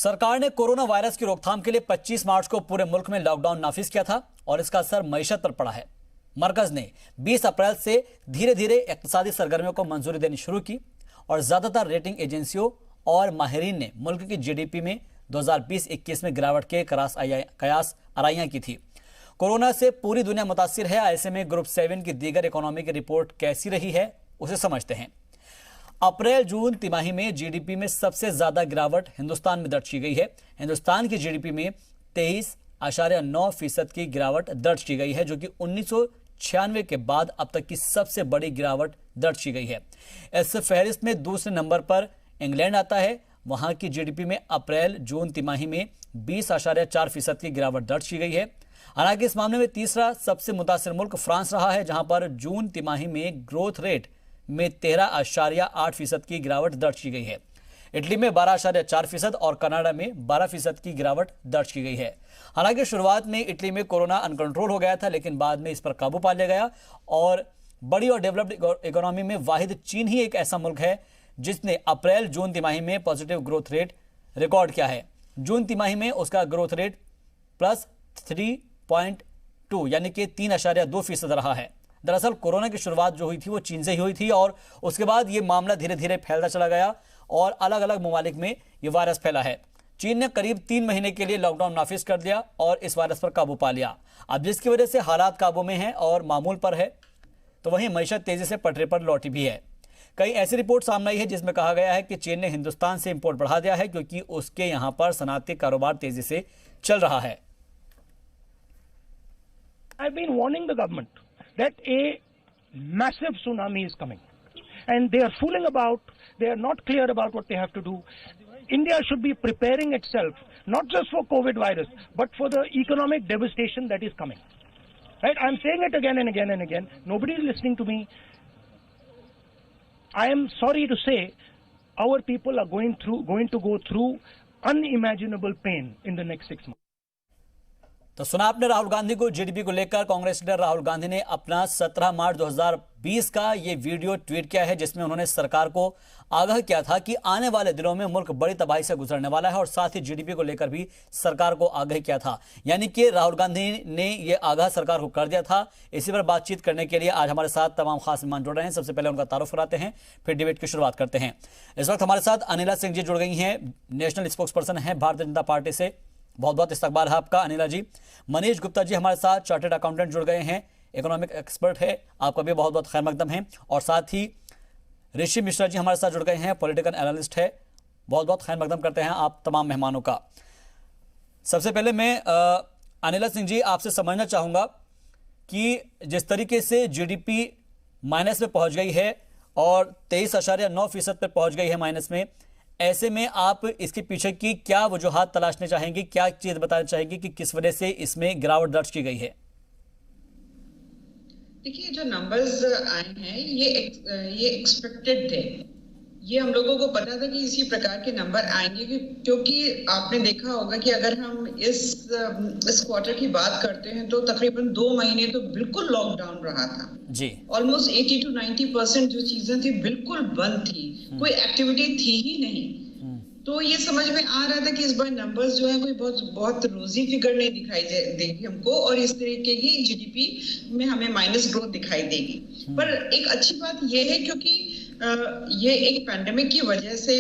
सरकार ने corona virus की रोकथाम के लिए 25 मार्च को पूरे मुल्क में लॉकडाउन नाफिज किया था और इसका असर मईशत पर पड़ा है। मरकज ने 20 अप्रैल से धीरे धीरे इक्तिसादी सरगर्मियों को मंजूरी देनी शुरू की और ज्यादातर रेटिंग एजेंसियों और माहिरीन ने मुल्क की जीडीपी में 2020-21 में गिरावट के कयास आराइयां की थी। कोरोना से पूरी दुनिया मुतासिर है, ऐसे में ग्रुप 7 की दीगर इकोनॉमी की रिपोर्ट कैसी रही है उसे समझते हैं। अप्रैल जून तिमाही में जीडीपी में सबसे ज्यादा गिरावट हिंदुस्तान में दर्ज की गई है। हिंदुस्तान की जीडीपी में 23.9% की गिरावट दर्ज की गई है, जो कि 1996 के बाद अब तक की सबसे बड़ी गिरावट दर्ज की गई है। इस फहरिस्त में दूसरे नंबर पर इंग्लैंड आता है। वहां की जीडीपी में अप्रैल जून तिमाही में 20.4% की गिरावट दर्ज की गई है। हालांकि इस मामले में तीसरा सबसे मुतासिर मुल्क फ्रांस रहा है, जहां पर जून तिमाही में ग्रोथ रेट में 13.8% की गिरावट दर्ज की गई है। इटली में 12.4% और कनाडा में 12% की गिरावट दर्ज की गई है। हालांकि शुरुआत में इटली में कोरोना अनकंट्रोल हो गया था, लेकिन बाद में इस पर काबू पा लिया गया और बड़ी और डेवलप्ड इकोनॉमी में वाहिद चीन ही एक ऐसा मुल्क है जिसने अप्रैल जून तिमाही में पॉजिटिव ग्रोथ रेट रिकॉर्ड किया है। जून तिमाही में उसका ग्रोथ रेट +3.2 यानी कि 3.2% रहा है। दरअसल कोरोना की शुरुआत जो हुई थी वो चीन से ही हुई थी और उसके बाद ये मामला धीरे धीरे फैलता चला गया और अलग अलग ममालिक में ये वायरस फैला है। चीन ने करीब 3 महीने के लिए लॉकडाउन नाफिज कर दिया और इस वायरस पर काबू पा लिया। अब जिसकी वजह से हालात काबू में हैं और मामूल पर है, तो वहीं मईशत तेजी से पटरी पर लौटी भी है। कई ऐसी रिपोर्ट सामने आई है जिसमें कहा गया है कि चीन ने हिंदुस्तान से इंपोर्ट बढ़ा दिया है क्योंकि उसके यहां पर सनअती कारोबार तेजी से चल रहा है। I've been warning the government that a massive tsunami is coming and they are fooling about, they are not clear about what they have to do. India should be preparing itself not just for COVID virus but for the economic devastation that is coming. Right? I'm saying it again and again and again. Nobody is listening to me. I am sorry to say our people are going to go through unimaginable pain in the next 6 months. तो सुना आपने राहुल गांधी को। GDP को लेकर Congress leader Rahul Gandhi ने अपना 17 मार्च 2020 का ये वीडियो ट्वीट किया है, जिसमें उन्होंने सरकार को आगाह किया था कि आने वाले दिनों में मुल्क बड़ी तबाही से गुजरने वाला है और साथ ही जीडीपी को लेकर भी सरकार को आगाह किया था। यानी कि राहुल गांधी ने ये आगाह सरकार को कर दिया था। इसी पर बातचीत करने के लिए आज हमारे साथ तमाम खास मेहमान जुड़ रहे हैं। सबसे पहले उनका तारुफ कराते हैं, फिर डिबेट की शुरुआत करते हैं। इस वक्त हमारे साथ अनिला सिंह जी जुड़ गई हैं, नेशनल स्पोक्स पर्सन है भारतीय जनता पार्टी से। बहुत बहुत इस्तकबाल है आपका अनिला जी। मनीष गुप्ता जी हमारे साथ चार्टर्ड अकाउंटेंट जुड़ गए हैं, इकोनॉमिक एक्सपर्ट है, आपका भी बहुत बहुत खैर मकदम है। और साथ ही ऋषि मिश्रा जी हमारे साथ जुड़ गए हैं, पॉलिटिकल एनालिस्ट है। बहुत बहुत खैर मकदम करते हैं आप तमाम मेहमानों का। सबसे पहले मैं अनिला सिंह जी आपसे समझना चाहूँगा कि जिस तरीके से जीडीपी माइनस में पहुँच गई है और 23.9% पर पहुँच गई है माइनस में, ऐसे में आप इसके पीछे की क्या वजूहात तलाशने चाहेंगे, क्या चीज बताना चाहेंगे कि किस वजह से इसमें गिरावट दर्ज की गई है? देखिए, जो नंबर्स आए हैं ये एक्सपेक्टेड थे। ये हम लोगों को पता था कि इसी प्रकार के नंबर आएंगे, क्योंकि आपने देखा होगा कि अगर हम इस क्वार्टर की बात करते हैं तो तकरीबन 2 महीने तो बिल्कुल लॉकडाउन रहा था जी। ऑलमोस्ट 80 to 90% जो चीजें थी बिल्कुल बंद थी, कोई एक्टिविटी थी ही नहीं। तो ये समझ में आ रहा था कि इस बार नंबर्स जो है कोई बहुत रोजी फिगर नहीं दिखाई देगी हमको और इस तरीके की जीडीपी में हमें माइनस ग्रोथ दिखाई देगी। पर एक अच्छी बात ये है क्योंकि ये एक पैंडेमिक की वजह से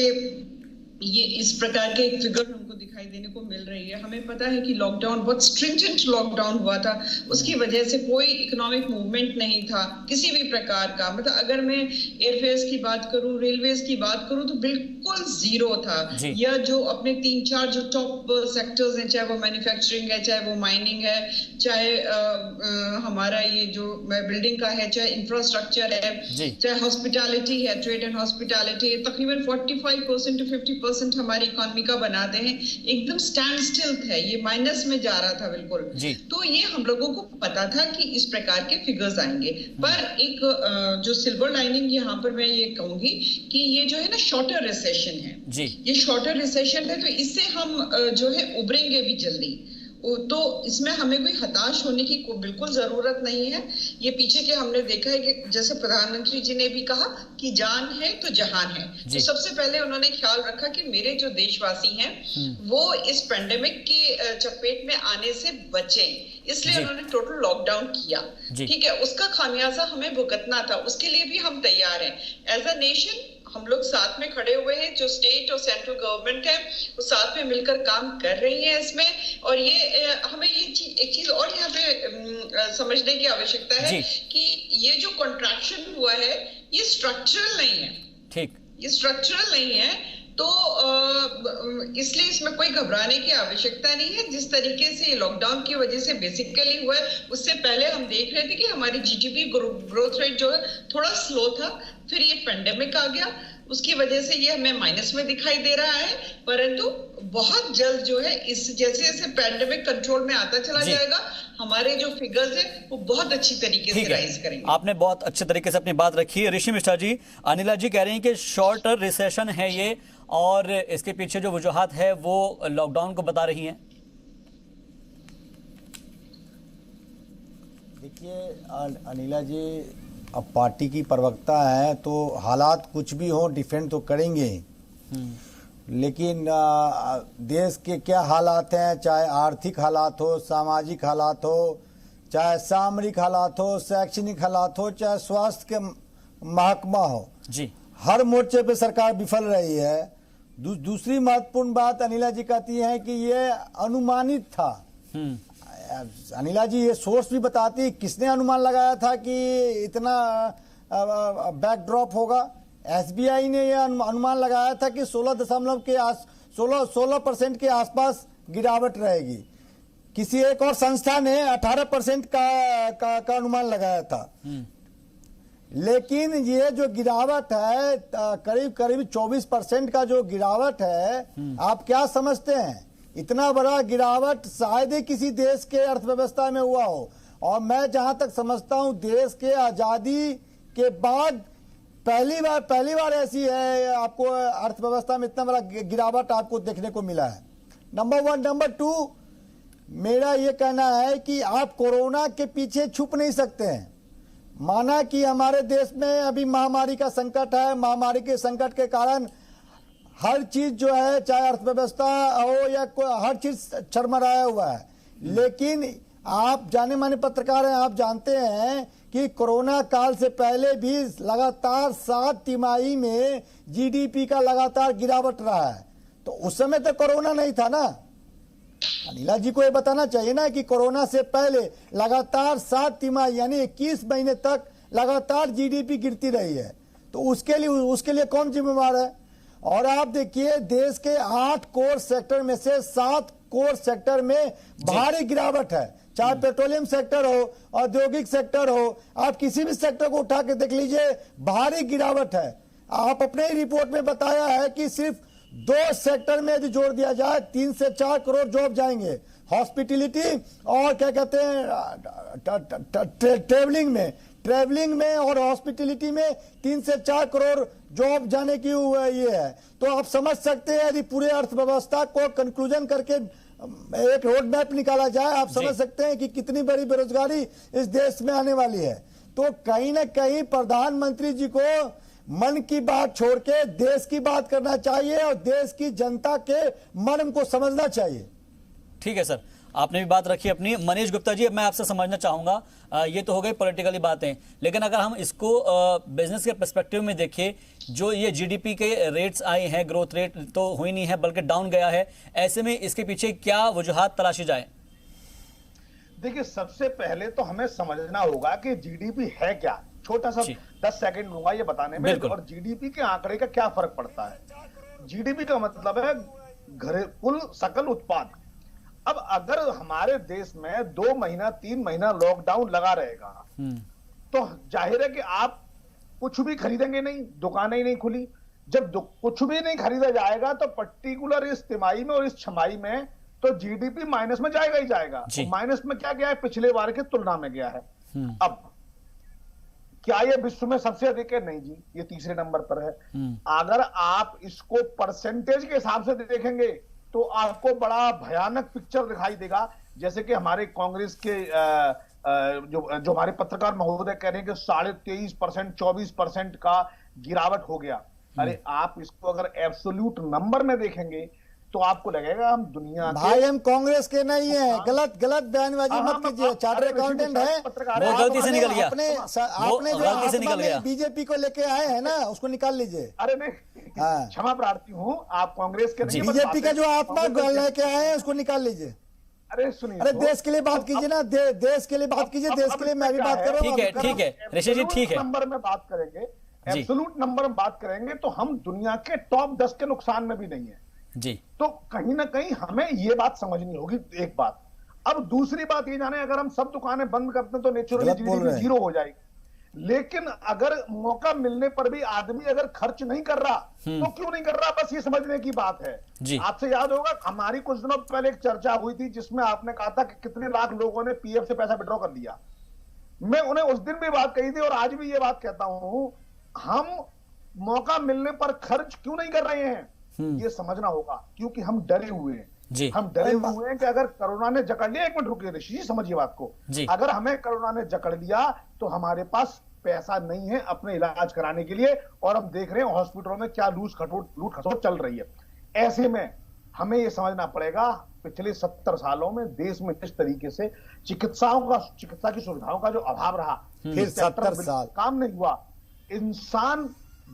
ये इस प्रकार के फिगर हमको दिखाई देने को मिल रही है। हमें पता है कि लॉकडाउन बहुत स्ट्रिंजेंट लॉकडाउन हुआ था, उसकी वजह से कोई इकोनॉमिक मूवमेंट नहीं था किसी भी प्रकार का। मतलब अगर मैं एयरफेयर्स की बात करूं, रेलवेज की बात करूं तो बिल्कुल जीरो था। या जो अपने 3-4 जो टॉप सेक्टर्स हैं, चाहे वो मैन्युफैक्चरिंग है, चाहे वो माइनिंग है, चाहे हमारा ये जो बिल्डिंग का है, चाहे इंफ्रास्ट्रक्चर है, चाहे हॉस्पिटैलिटी है, ट्रेड एंड हॉस्पिटैलिटी, तकरीबन 45% to 50% हमारी इकोनॉमी का बनाते हैं, एकदम स्टैंड स्टिल है, ये माइनस में जा रहा था बिल्कुल। तो ये हम लोगों को पता था कि इस प्रकार के फिगर्स आएंगे। पर एक जो सिल्वर लाइनिंग यहाँ पर मैं ये कहूंगी कि ये जो है ना शॉर्टर रिसेशन है जी। ये शॉर्टर रिसेशन है, तो इससे हम जो है उभरेंगे भी जल्दी। तो इसमें हमें कोई हताश होने की बिल्कुल जरूरत नहीं है। ये पीछे के हमने देखा है कि जैसे प्रधानमंत्री जी ने भी कहा कि जान है तो जहान है, तो सबसे पहले उन्होंने ख्याल रखा कि मेरे जो देशवासी हैं वो इस पेंडेमिक के चपेट में आने से बचें, इसलिए उन्होंने टोटल लॉकडाउन किया। ठीक है, उसका खामियाजा हमें भुगतना था, उसके लिए भी हम तैयार हैं। एज अ नेशन हम लोग साथ में खड़े हुए हैं, जो स्टेट और सेंट्रल गवर्नमेंट है वो साथ में मिलकर काम कर रही है इसमें। और ये हमें एक चीज और यहाँ पे समझने की आवश्यकता है कि ये जो कॉन्ट्रैक्शन हुआ है ये स्ट्रक्चरल नहीं है। ठीक, ये स्ट्रक्चरल नहीं है, तो इसलिए इसमें कोई घबराने की आवश्यकता नहीं है। जिस तरीके से लॉकडाउन की वजह से बेसिकली हुआ है, उससे पहले हम देख रहे थे कि हमारी जीडीपी ग्रोथ रेट जो है थोड़ा स्लो था, फिर ये पेंडेमिक आ गया, उसकी वजह से ये हमें माइनस में दिखाई दे रहा है। परंतु बहुत जल्द जो है इस जैसे जैसे पेंडेमिक कंट्रोल में आता चला जाएगा, हमारे जो फिगर्स है वो बहुत अच्छी तरीके से राइज करेंगे। आपने बहुत अच्छे तरीके से अपनी बात रखी है। ऋषि मिश्रा जी, अनिला जी कह रही हैं कि शॉर्ट रिसेशन है ये, और इसके पीछे जो वजूहात है वो लॉकडाउन को बता रही हैं। देखिए अनिला जी, अब पार्टी की प्रवक्ता है तो हालात कुछ भी हो डिफेंड तो करेंगे, लेकिन देश के क्या हालात हैं, चाहे आर्थिक हालात हो, सामाजिक हालात हो, चाहे सामरिक हालात हो, शैक्षणिक हालात हो, चाहे स्वास्थ्य के महकमा हो जी, हर मोर्चे पे सरकार विफल रही है। दूसरी महत्वपूर्ण बात अनिला जी कहती है कि ये अनुमानित था। अनिला जी ये सोर्स भी बताती, किसने अनुमान लगाया था कि इतना बैकड्रॉप होगा? एसबीआई ने यह अनुमान लगाया था कि 16% के आसपास गिरावट रहेगी। किसी एक और संस्था ने 18% का अनुमान लगाया था। लेकिन ये जो गिरावट है करीब 24% का जो गिरावट है, आप क्या समझते हैं? इतना बड़ा गिरावट शायद ही किसी देश के अर्थव्यवस्था में हुआ हो। और मैं जहां तक समझता हूं देश के आजादी के बाद पहली बार ऐसी है आपको अर्थव्यवस्था में इतना बड़ा गिरावट आपको देखने को मिला है। नंबर 1। नंबर 2, मेरा ये कहना है कि आप कोरोना के पीछे छुप नहीं सकते हैं। माना कि हमारे देश में अभी महामारी का संकट है, महामारी के संकट के कारण हर चीज जो है, चाहे अर्थव्यवस्था हो या हर चीज चरमराया हुआ है। लेकिन आप जाने माने पत्रकार हैं, आप जानते हैं कि कोरोना काल से पहले भी लगातार 7 तिमाही में जीडीपी का लगातार गिरावट रहा है। तो उस समय तो कोरोना नहीं था ना। अनिला जी को ये बताना चाहिए ना कि कोरोना से पहले लगातार 7 तिमाही यानी 21 महीने तक लगातार जीडीपी गिरती रही है। तो उसके लिए कौन जिम्मेवार है? और आप देखिए देश के 8 कोर सेक्टर में से 7 कोर सेक्टर में भारी गिरावट है। चाहे पेट्रोलियम सेक्टर हो, औद्योगिक सेक्टर हो, आप किसी भी सेक्टर को उठा के देख लीजिए, भारी गिरावट है। आप अपने ही रिपोर्ट में बताया है कि सिर्फ 2 सेक्टर में यदि जोड़ दिया जाए 3 से 4 करोड़ जॉब जाएंगे, हॉस्पिटलिटी और क्या कहते हैं ट्रेवलिंग में और हॉस्पिटलिटी में 3 से 4 करोड़ जॉब जाने की ये है। तो आप समझ सकते हैं यदि पूरे अर्थव्यवस्था को कंक्लूजन करके एक रोड मैप निकाला जाए, आप समझ सकते हैं कि कितनी बड़ी बेरोजगारी इस देश में आने वाली है। तो कहीं ना कहीं प्रधानमंत्री जी को मन की बात छोड़ के देश की बात करना चाहिए और देश की जनता के मर्म को समझना चाहिए। ठीक है सर, आपने भी बात रखी अपनी। मनीष गुप्ता जी, अब मैं आपसे समझना चाहूंगा, ये तो हो गई पॉलिटिकली बातें, लेकिन अगर हम इसको बिजनेस के पर्सपेक्टिव में देखें, जो ये जीडीपी के रेट्स आए हैं, ग्रोथ रेट तो हुई नहीं है बल्कि डाउन गया है, ऐसे में इसके पीछे क्या वजूहात तलाशी जाए? देखिए, सबसे पहले तो हमें समझना होगा कि जीडीपी है क्या। छोटा सा 10 सेकंड लूंगा ये बताने में, और जीडीपी के आंकड़े का क्या फर्क पड़ता है। जीडीपी का मतलब है कुल सकल उत्पाद। अब अगर हमारे देश में 2 महीना 3 महीना लॉकडाउन लगा रहेगा तो जाहिर है कि आप कुछ भी खरीदेंगे नहीं, दुकानें ही नहीं खुली। जब कुछ भी नहीं खरीदा जाएगा तो पर्टिकुलर इस तिमाही में और इस छमाही में तो जीडीपी माइनस में जाएगा ही जाएगा। माइनस में क्या गया है? पिछले बार की तुलना में गया है। अब क्या ये विश्व में सबसे अधिक है? नहीं जी, ये तीसरे नंबर पर है। अगर आप इसको परसेंटेज के हिसाब से देखेंगे तो आपको बड़ा भयानक पिक्चर दिखाई देगा जैसे कि हमारे कांग्रेस के जो हमारे पत्रकार महोदय कह रहे हैं कि 23.5%, 24% का गिरावट हो गया। अरे आप इसको अगर एब्सोल्यूट नंबर में देखेंगे तो आपको लगेगा हम दुनिया भाई हम कांग्रेस के नहीं है। गलत बयानबाजी मत कीजिए। चार्टर्ड अकाउंटेंट है, वो गलती से निकल गया। आपने गलती से निकल गया। बीजेपी को लेके आए हैं ना, उसको निकाल लीजिए। अरे नहीं, क्षमा प्रार्थी हूँ, आप कांग्रेस के नहीं, बीजेपी का जो आत्मा लेके आए हैं उसको निकाल लीजिए। अरे सुनिए, अरे देश के लिए बात कीजिए ना, देश के लिए बात कीजिए। देश के लिए मैं भी बात कर रहा हूँ। ठीक है ऋषि जी, ठीक है। नंबर में बात करेंगे, एब्सोल्यूट नंबर में बात करेंगे तो हम दुनिया के टॉप 10 के नुकसान में भी नहीं है जी। तो कहीं ना कहीं हमें ये बात समझनी होगी। एक बात, अब दूसरी बात ये जाने, अगर हम सब दुकानें बंद करते हैं तो नेचुरली जीडीपी जीरो हो जाएगी। लेकिन अगर मौका मिलने पर भी आदमी अगर खर्च नहीं कर रहा तो क्यों नहीं कर रहा, बस ये समझने की बात है। आपसे याद होगा हमारी कुछ दिनों पहले एक चर्चा हुई थी जिसमें आपने कहा था कि कितने लाख लोगों ने पीएफ से पैसा विड्रॉ कर लिया। मैं उन्हें उस दिन भी बात कही थी और आज भी ये बात कहता हूं, हम मौका मिलने पर खर्च क्यों नहीं कर रहे हैं, ये समझना होगा। क्योंकि हम डरे हुए हैं। हम डरे हुए हैं कि अगर कोरोना ने जकड़ लिया, एक मिनट रुकिए ऋषि जी, समझिए बात को। अगर हमें कोरोना ने जकड़ लिया तो हमारे पास पैसा नहीं है अपने इलाज कराने के लिए, और हम देख रहे हैं हॉस्पिटलों में क्या लूट खसोट चल रही है। ऐसे में हमें यह समझना पड़ेगा, पिछले 70 सालों में देश में किस तरीके से चिकित्सा की सुविधाओं का जो अभाव रहा, फिर 70 साल काम नहीं हुआ। इंसान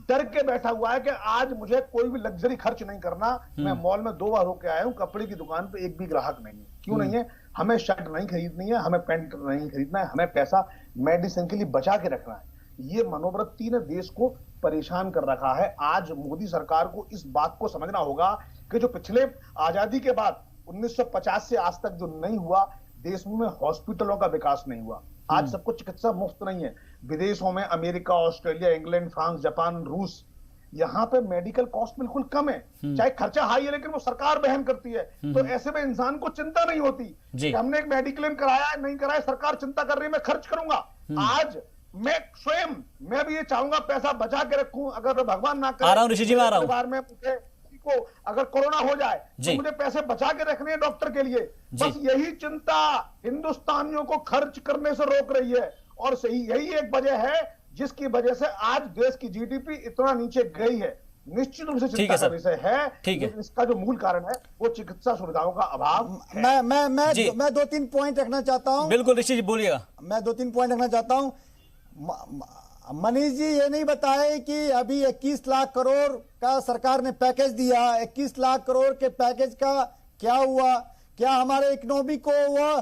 डर के बैठा हुआ है कि आज मुझे कोई भी लग्जरी खर्च नहीं करना। मैं मॉल में 2 बार होके आया हूं, कपड़े की दुकान पे एक भी ग्राहक नहीं है। क्यों नहीं है? हमें शर्ट नहीं खरीदनी है, हमें पैंट नहीं खरीदना है, हमें पैसा मेडिसिन के लिए बचा के रखना है। ये मनोवृत्ति ने देश को परेशान कर रखा है। आज मोदी सरकार को इस बात को समझना होगा कि जो पिछले आजादी के बाद 1950 से आज तक जो नहीं हुआ, देश में हॉस्पिटलों का विकास नहीं हुआ। आज सबको चिकित्सा मुफ्त नहीं है। विदेशों में America, Australia, England, France, Japan, रूस, यहाँ पे मेडिकल कॉस्ट बिल्कुल कम है। चाहे खर्चा हाई है लेकिन वो सरकार वहन करती है। तो ऐसे में इंसान को चिंता नहीं होती कि हमने एक मेडिक्लेम कराया है, नहीं कराया, सरकार चिंता कर रही है, मैं खर्च करूंगा। आज मैं भी ये चाहूंगा पैसा बचा के रखूं। अगर भगवान ना करे, आ रहा हूं ऋषि जी, आ रहा हूं। परिवार में को अगर कोरोना हो जाए तो मुझे पैसे बचा के रखने हैं डॉक्टर के लिए। बस यही चिंता हिंदुस्तानियों को खर्च करने से रोक रही है, और सही यही एक वजह है जिसकी वजह से आज देश की जीडीपी इतना नीचे गई है। निश्चित रूप से चिंता का विषय है। इसका जो मूल कारण है वो चिकित्सा सुविधाओं का अभाव है। मैं 2-3 पॉइंट रखना चाहता हूं। बिल्कुल ऋषि जी बोलिएगा। मैं 2-3 पॉइंट रखना चाहता हूं। मनीष जी ये नहीं बताए कि अभी 21 लाख करोड़ का सरकार ने पैकेज दिया, 21 लाख करोड़ के पैकेज का क्या हुआ? क्या हमारे इकोनॉमी को वह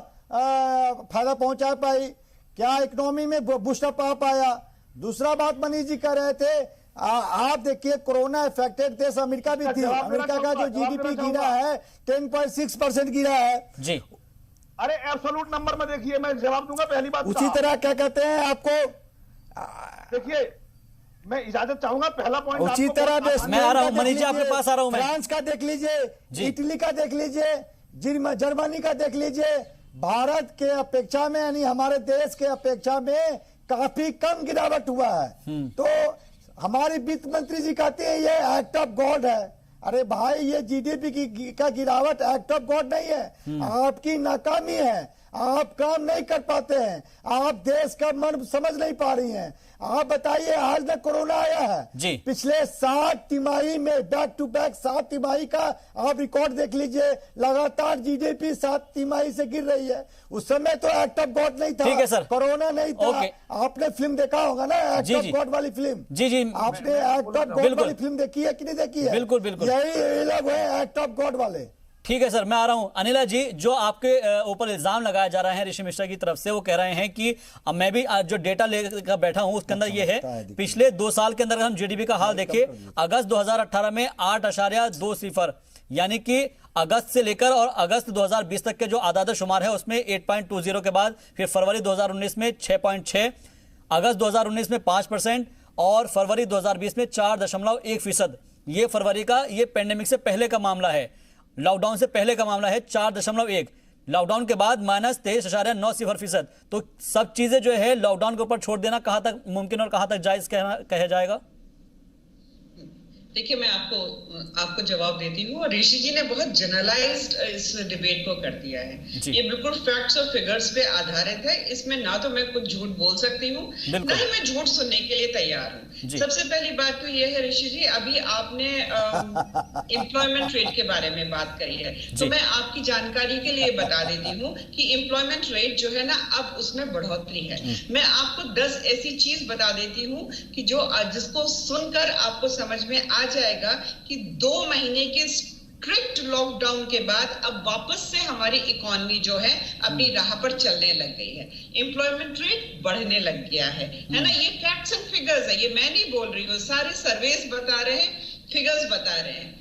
फायदा पहुंचा पाई? क्या इकोनॉमी में बूस्टअप आ पाया? दूसरा बात मनीष जी कह रहे थे, आप देखिए कोरोना इफेक्टेड देश अमेरिका भी थी। अमेरिका का जो जीडीपी गिरा है 10.6% गिरा है जी। अरे एब्सोल्यूट नंबर में देखिए, मैं जवाब दूंगा पहली बात। उसी तरह क्या कहते हैं आपको, देखिए मैं इजाजत चाहूंगा, पहला पॉइंट उसी तरह मैं आ रहा हूं मनीष जी, आपके पास आ रहा हूं मैं। फ्रांस का देख लीजिए, इटली का देख लीजिए, जर्मनी का देख लीजिए। भारत के अपेक्षा में यानी हमारे देश के अपेक्षा में काफी कम गिरावट हुआ है। तो हमारी वित्त मंत्री जी कहते हैं ये एक्ट ऑफ गॉड है। अरे भाई ये जीडीपी का गिरावट एक्ट ऑफ गॉड नहीं है, आपकी नाकामी है। आप काम नहीं कर पाते हैं, आप देश का मन समझ नहीं पा रही हैं। आप बताइए, आज न कोरोना आया है, पिछले 7 तिमाही में बैक टू बैक 7 तिमाही का आप रिकॉर्ड देख लीजिए, लगातार जीडीपी 7 तिमाही से गिर रही है। उस समय तो एक्ट ऑफ गॉड नहीं था, ठीक है सर, कोरोना नहीं था। आपने फिल्म देखा होगा ना, एक्ट ऑफ गॉड वाली फिल्म। जी आपने एक्ट ऑफ गॉड वाली फिल्म देखी है कि नहीं देखी है? बिल्कुल बिल्कुल, यही लोग है एक्ट ऑफ गॉड वाले। ठीक है सर, मैं आ रहा हूं। अनिला जी, जो आपके ऊपर इल्जाम लगाया जा रहा है ऋषि मिश्रा की तरफ से, वो कह रहे हैं कि मैं भी जो डेटा लेकर बैठा हूं उसके अंदर ये है, पिछले 2 साल के अंदर हम जीडीपी का हाल देखें, अगस्त 2018 में 8.20, यानी कि अगस्त से लेकर और अगस्त 2020 तक के जो आदाद शुमार है उसमें 8.20 के बाद फिर फरवरी 2019 में 6.6, अगस्त 2019 में 5% और फरवरी 2020 में 4.1%। ये फरवरी का, ये पेंडेमिक से पहले का मामला है, लॉकडाउन से पहले का मामला है। 4.1, लॉकडाउन के बाद -23.90%। तो सब चीजें जो है लॉकडाउन के ऊपर छोड़ देना कहां तक मुमकिन और कहां तक जायज कहा जाएगा? देखिए, मैं आपको जवाब देती हूँ। और ऋषि जी ने बहुत जनरलाइज्ड इस डिबेट को कर दिया है। ये बिल्कुल फैक्ट्स और फिगर्स पे आधारित है। इसमें ना तो मैं कुछ झूठ बोल सकती हूँ, ना ही मैं झूठ सुनने के लिए तैयार हूँ। सबसे पहली बात तो ये है ऋषि जी, अभी आपने एम्प्लॉयमेंट रेट के बारे में बात करी है, तो मैं आपकी जानकारी के लिए बता देती हूँ कि एम्प्लॉयमेंट रेट जो है ना, अब उसमें बढ़ोतरी है। मैं आपको 10 ऐसी चीज बता देती हूँ कि जिसको सुनकर आपको समझ में आ जाएगा कि 2 महीने के स्ट्रिक्ट लॉकडाउन के बाद अब वापस से हमारी इकोनॉमी जो है अपनी राह पर चलने लग गई है। एम्प्लॉयमेंट रेट बढ़ने लग गया है ना। ये फैक्ट्स एंड फिगर्स है, ये मैं नहीं बोल रही हूँ, सारे सर्वेस बता रहे हैं, फिगर्स बता रहे हैं।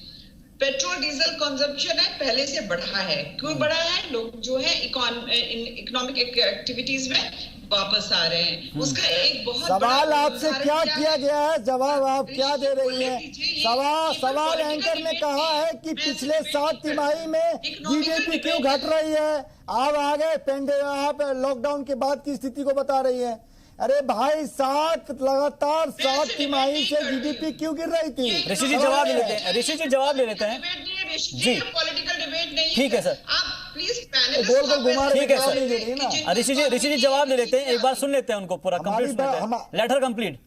पेट्रोल डीजल कंजप्शन है पहले से बढ़ा है। क्यों बढ़ा है? लोग जो है इकोनॉमिक एक्टिविटीज में वापस आ रहे हैं। उसका एक बहुत सवाल आपसे क्या किया गया है, जवाब आप क्या दे रही हैं? सवाल एंकर ने कहा है कि पिछले 7 तिमाही में जीडीपी क्यों घट रही है। आप आ गए आप लॉकडाउन के बाद की स्थिति को बता रही है। अरे भाई, लगातार 7 तिमाही से जीडीपी क्यों गिर रही थी? ऋषि जी जवाब ले लेते हैं। ऋषि जी जवाब ले लेते हैं जी। पॉलिटिकल डिबेट नहीं, ठीक है सर, आप प्लीज पैनल गोल गोल घुमा रहे। ठीक है सर, ऋषि जी जवाब ले लेते हैं। एक बार सुन लेते हैं उनको पूरा कंप्लीट, लेटर कंप्लीट।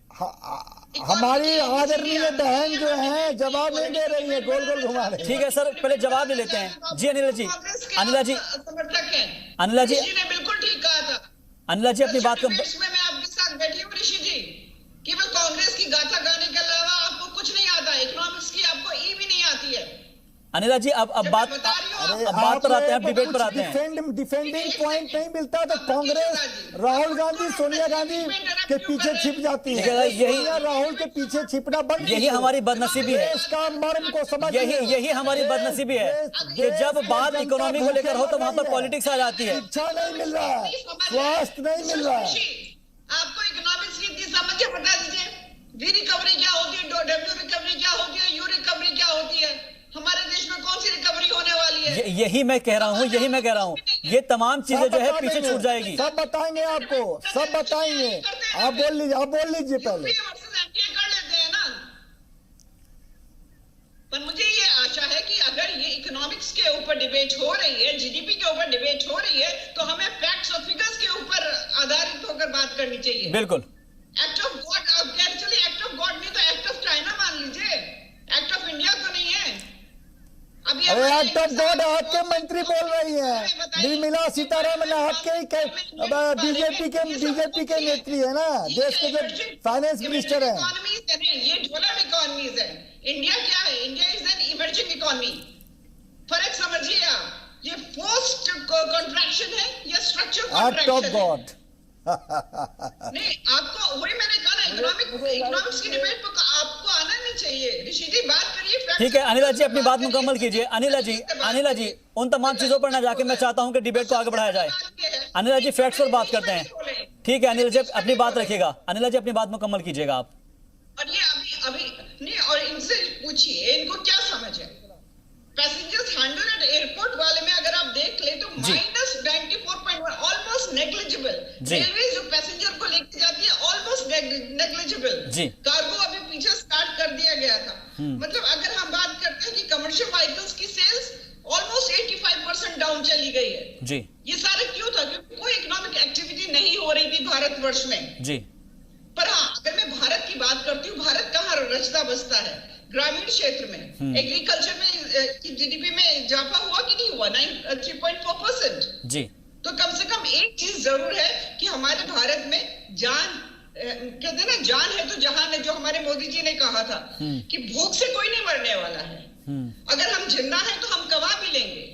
हमारी आदरणीय बहन जो है जवाब नहीं दे रही है, गोल गोल घुमा रहे। ठीक है सर, पहले जवाब ले लेते हैं जी। अनिला जी, अनिला जी, अनिला जी ने बिल्कुल ठीक कहा था। अनिला जी अपनी बात को, मैं आपके साथ बैठी हूँ ऋषि जी। केवल कांग्रेस की गाथा गाने के अलावा आपको कुछ नहीं आता। इकोनॉमिक्स की आपको ई भी नहीं आती है। अनिला जी अब बात पर आते हैं, डिबेट पर आते हैं। डिफेंडिंग पॉइंट नहीं मिलता तो कांग्रेस राहुल गांधी सोनिया गांधी के पीछे छिप जाती है। यही राहुल के पीछे छिपना बंद, यही हमारी बदनसीबी है। इसका मर्म को समझ, यही हमारी बदनसीबी है कि जब बात इकोनॉमी को लेकर हो तो वहां पर पॉलिटिक्स आ जाती है। शिक्षा नहीं मिल रहा है, स्वास्थ्य नहीं मिल रहा है। आपको इकोनॉमिक्स की इतनी समझ है, बता दीजिए। वी रिकवरी क्या होती है, डब्ल्यू रिकवरी क्या होती है, यू रिकवरी क्या होती है? हमारे देश में कौन सी रिकवरी होने वाली है? यही मैं कह रहा हूँ, ये तमाम चीजें जो है पीछे छूट जाएगी। सब बताएंगे आपको, सब बताएंगे। आप बोल लीजिए पहले। कर लेते हैं ना। पर मुझे ये आशा है कि अगर ये इकोनॉमिक्स के ऊपर डिबेट हो रही है, जीडीपी के ऊपर डिबेट हो रही है, तो हमें फैक्ट्स और फिगर्स के ऊपर आधारित होकर बात करनी चाहिए। बिल्कुल। Act of God, actually act of God नहीं तो एक्ट ऑफ चाइना मान लीजिए, एक्ट ऑफ इंडिया तो नहीं है। अरे एक्ट ऑफ गॉड आपके मंत्री बोल रही है, निर्मला सीतारमन आपके बीजेपी के नेत्री है ना, देश के जो फाइनेंस मिनिस्टर है। ये डेवलप्ड इकोनॉमीज है। इंडिया क्या है? India is an emerging economy. फर्क समझिए आप, ये फोर्स्ड कॉन्ट्रैक्शन है या structural contraction? Act of God नहीं, आपको वही मैंने कहा ना, इकोनॉमिक्स की डिबेट पर आपको आना नहीं चाहिए। ऋषि जी बात करिए। ठीक है अनिला जी, अपनी बात मुकम्मल कीजिए। अनिला जी उन तमाम चीजों पर ना जाके मैं चाहता हूं कि डिबेट को आगे बढ़ाया जाए। अनिला जी फैक्ट्स पर बात करते हैं। ठीक है अनिला जी अपनी बात रखिएगा। अनिला जी अपनी बात मुकम्मल कीजिएगा आप। और ये अभी नहीं, और इनसे पूछिए इनको क्या समझ है। पैसेंजर्स हैंडल एट एयरपोर्ट वाले में अगर आप देख ले तो -94.1, ऑलमोस्ट नेग्लिजिबल। रेलवे जो पैसेंजर को लेके जाती है ऑलमोस्ट नेग्लिजिबल। कार्गो अभी पीछे स्टार्ट कर दिया गया था। मतलब अगर हम बात करते हैं कि कमर्शियल व्हीकल्स की सेल्स ऑलमोस्ट 85% डाउन चली गई है जी। ये सारे क्यों था? क्योंकि कोई इकोनॉमिक एक्टिविटी नहीं हो रही थी भारतवर्ष में जी। पर हाँ, अगर मैं भारत की बात करती हूँ, भारत कहाँ रचता बसता है? ग्रामीण क्षेत्र में। एग्रीकल्चर में जीडीपी में इजाफा हुआ कि नहीं हुआ? 3.4% जी। तो कम से कम एक चीज जरूर है कि हमारे भारत में कहते हैं ना, जान है तो जहान है, जो हमारे मोदी जी ने कहा था कि भूख से कोई नहीं मरने वाला है। अगर हम जिंदा है तो हम कमा भी लेंगे।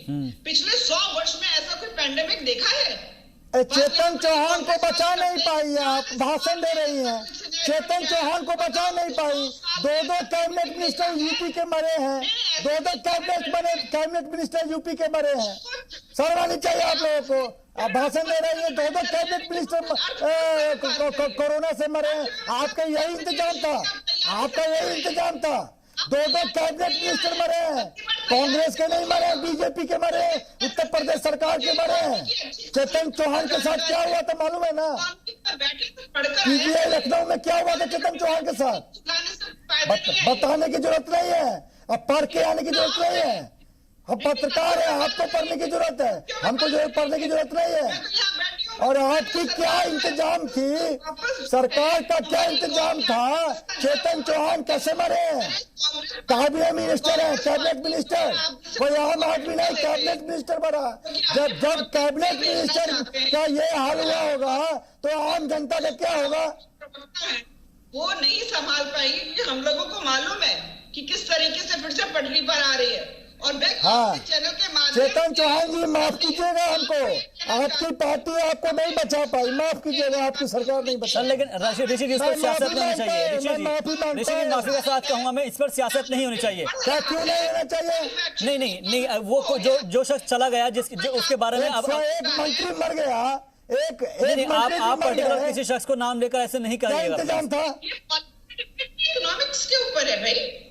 पिछले 100 वर्ष में ऐसा कोई पैंडेमिक देखा है? चेतन चौहान को बचा नहीं पाई, आप भाषण दे रही हैं। चेतन चौहान को बचा नहीं पाई। 2 कैबिनेट मिनिस्टर यूपी के मरे हैं, 2 कैबिनेट मिनिस्टर यूपी के मरे हैं। शर्म आनी चाहिए आप लोगों को। आप भाषण दे रही है, 2 कैबिनेट मिनिस्टर कोरोना से मरे हैं। आपका यही इंतजाम था, 2 कैबिनेट मिनिस्टर मरे हैं। कांग्रेस के नहीं मरे, बीजेपी के मरे, उत्तर प्रदेश सरकार के मरे हैं। चेतन चौहान के साथ क्या हुआ था मालूम है ना? पीजीआई लखनऊ में क्या हुआ था चेतन चौहान के साथ? बताने की जरूरत नहीं है, अब पढ़ के आने की जरूरत नहीं है। हम पत्रकार है, आपको पढ़ने की जरूरत है, हमको जो पढ़ने की जरूरत नहीं है। और आपकी क्या इंतजाम थी, सरकार का क्या इंतजाम था? चेतन चौहान कैसे मरे? कैबिनेट मिनिस्टर है, कैबिनेट मिनिस्टर, कोई आम आदमी नहीं कैबिनेट मिनिस्टर बना। जब कैबिनेट मिनिस्टर का ये हाल हुआ होगा तो आम जनता का क्या होगा? वो नहीं संभाल पाएगी, क्योंकि हम लोगों को मालूम है कि किस तरीके से फिर से पटरी पर आ रही है। और हाँ, चैनल के माध्यम चेतन चौहान जी माफ कीजिएगा हमको, आपकी पार्टी आपको नहीं बचा पाई, माफ कीजिएगा, आपकी सरकार नहीं बचा। लेकिन ऋषि जी इस पर सियासत नहीं होनी चाहिए। ऋषि जी माफी के साथ कहूंगा मैं, इस पर सियासत नहीं होनी चाहिए। क्या क्यों नहीं होना चाहिए? नहीं, वो जो शख्स चला गया उसके बारे में अब एक मंत्री मर गया, एक आप पर्टिकुलर किसी शख्स को नाम लेकर ऐसे नहीं करिएगा। इंतजाम था इकोनॉमिक्स के ऊपर है भाई,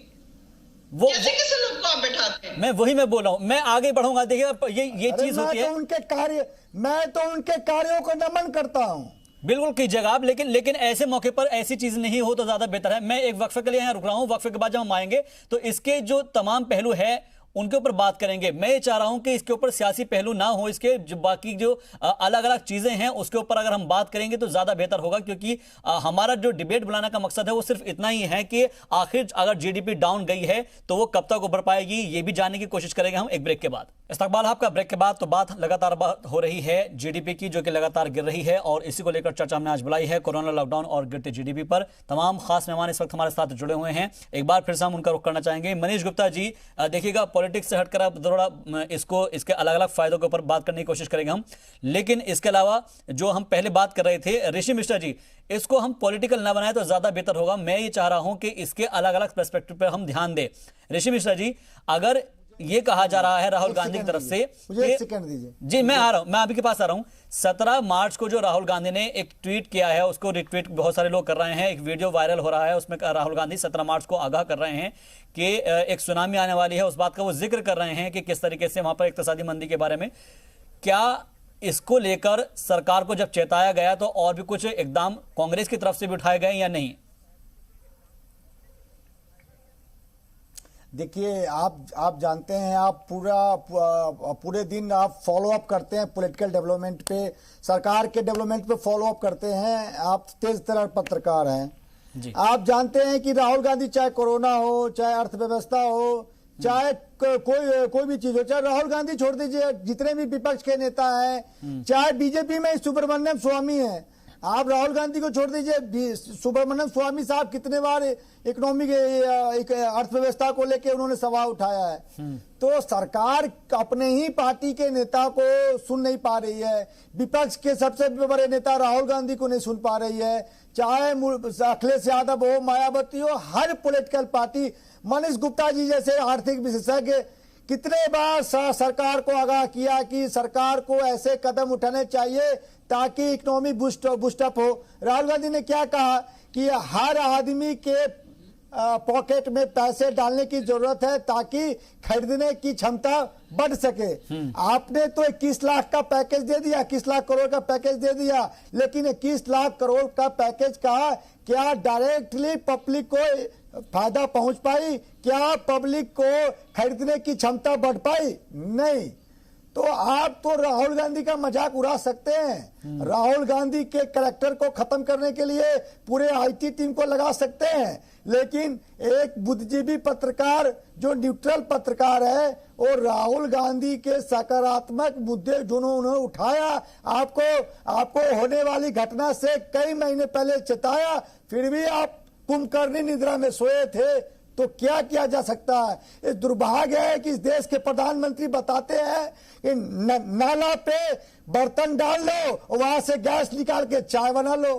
वो कैसे लोग को आप बैठाते हैं? मैं बोल रहा हूँ, मैं आगे बढ़ूंगा। देखिए ये चीज होती है, मैं तो उनके कार्यों को नमन करता हूँ। बिल्कुल कीजिएगा आप, लेकिन ऐसे मौके पर ऐसी चीज नहीं हो तो ज्यादा बेहतर है। मैं एक वक्फे के लिए यहाँ रुक रहा हूँ, वक्फे के बाद जब हम आएंगे तो इसके जो तमाम पहलू है उनके ऊपर बात करेंगे। मैं ये चाह रहा हूं कि इसके ऊपर सियासी पहलू ना हो, इसके जो बाकी जो अलग अलग चीजें हैं उसके ऊपर अगर हम बात करेंगे तो ज्यादा बेहतर होगा, क्योंकि हमारा जो डिबेट बुलाने का मकसद है वो सिर्फ इतना ही है कि आखिर अगर जीडीपी डाउन गई है तो वो कब तक उभर पाएगी, ये भी जानने की कोशिश करेंगे हम एक ब्रेक के बाद। इस्तकबाल आपका ब्रेक के बाद। तो बात लगातार हो रही है जीडीपी की, जो कि लगातार गिर रही है, और इसी को लेकर चर्चा हमने आज बुलाई है, कोरोना, लॉकडाउन और गिरते जीडीपी पर। तमाम खास मेहमान इस वक्त हमारे साथ जुड़े हुए हैं, एक बार फिर से हम उनका रुख करना चाहेंगे। मनीष गुप्ता जी, देखिएगा पॉलिटिक्स से हटकर आप थोड़ा इसके अलग अलग फायदों के ऊपर बात करने की कोशिश करेंगे हम, लेकिन इसके अलावा जो हम पहले बात कर रहे थे ऋषि मिश्रा जी, इसको हम पॉलिटिकल ना बनाए तो ज्यादा बेहतर होगा। मैं ये चाह रहा हूं कि इसके अलग अलग पर्सपेक्टिव पर हम ध्यान दें। ऋषि मिश्रा जी, अगर ये कहा जा रहा है राहुल गांधी की तरफ से, मुझे एक सेकंड दीजिए जी, मैं आ रहा हूं, मैं आपके पास आ रहा हूं। 17 मार्च को जो राहुल गांधी ने एक ट्वीट किया है, उसको रिट्वीट बहुत सारे लोग कर रहे हैं, एक वीडियो वायरल हो रहा है, उसमें राहुल गांधी 17 मार्च को आगाह कर रहे हैं कि एक सुनामी आने वाली है, उस बात का वो जिक्र कर रहे हैं कि किस तरीके से वहां पर इक्तिसादी मंदी के बारे में। क्या इसको लेकर सरकार को जब चेताया गया तो और भी कुछ इकदाम कांग्रेस की तरफ से भी उठाए गए या नहीं? देखिए, आप जानते हैं, आप पूरे दिन आप फॉलो अप करते हैं पॉलिटिकल डेवलपमेंट पे, सरकार के डेवलपमेंट पे फॉलो अप करते हैं, आप तेज तरह पत्रकार हैं जी। आप जानते हैं कि राहुल गांधी, चाहे कोरोना हो, चाहे अर्थव्यवस्था हो, चाहे कोई भी चीज हो, चाहे राहुल गांधी छोड़ दीजिए, जितने भी विपक्ष के नेता हैं, चाहे बीजेपी में सुब्रमण्यम स्वामी है, आप राहुल गांधी को छोड़ दीजिए, सुब्रमण्यम स्वामी साहब कितने बार इकोनॉमिक अर्थव्यवस्था को लेकर उन्होंने सवाल उठाया है। तो सरकार अपने ही पार्टी के नेता को सुन नहीं पा रही है, विपक्ष के सबसे बड़े नेता राहुल गांधी को नहीं सुन पा रही है, चाहे अखिलेश यादव हो, मायावती हो, हर पॉलिटिकल पार्टी, मनीष गुप्ता जी जैसे आर्थिक विशेषज्ञ कितने बार सरकार को आगाह किया कि सरकार को ऐसे कदम उठाने चाहिए ताकि इकोनॉमी बूस्टअप हो। राहुल गांधी ने क्या कहा कि हर आदमी के पॉकेट में पैसे डालने की जरूरत है ताकि खरीदने की क्षमता बढ़ सके। आपने तो 21 लाख का पैकेज दे दिया, 21 लाख करोड़ का पैकेज दे दिया, लेकिन 21 लाख करोड़ का पैकेज का क्या डायरेक्टली पब्लिक को फायदा पहुंच पाई? क्या पब्लिक को खरीदने की क्षमता बढ़ पाई? नहीं। तो आप तो राहुल गांधी का मजाक उड़ा सकते हैं, राहुल गांधी के कैरेक्टर को खत्म करने के लिए पूरे आईटी टीम को लगा सकते हैं, लेकिन एक बुद्धिजीवी पत्रकार जो न्यूट्रल पत्रकार है और राहुल गांधी के सकारात्मक मुद्दे जो उन्होंने उठाया, आपको होने वाली घटना से कई महीने पहले चेताया, फिर भी आप कुंभकर्णी निद्रा में सोए थे, तो क्या किया जा सकता है? ये दुर्भाग्य है कि इस देश के प्रधानमंत्री बताते हैं कि नाला पे बर्तन डाल लो, वहां से गैस निकाल के चाय बना लो,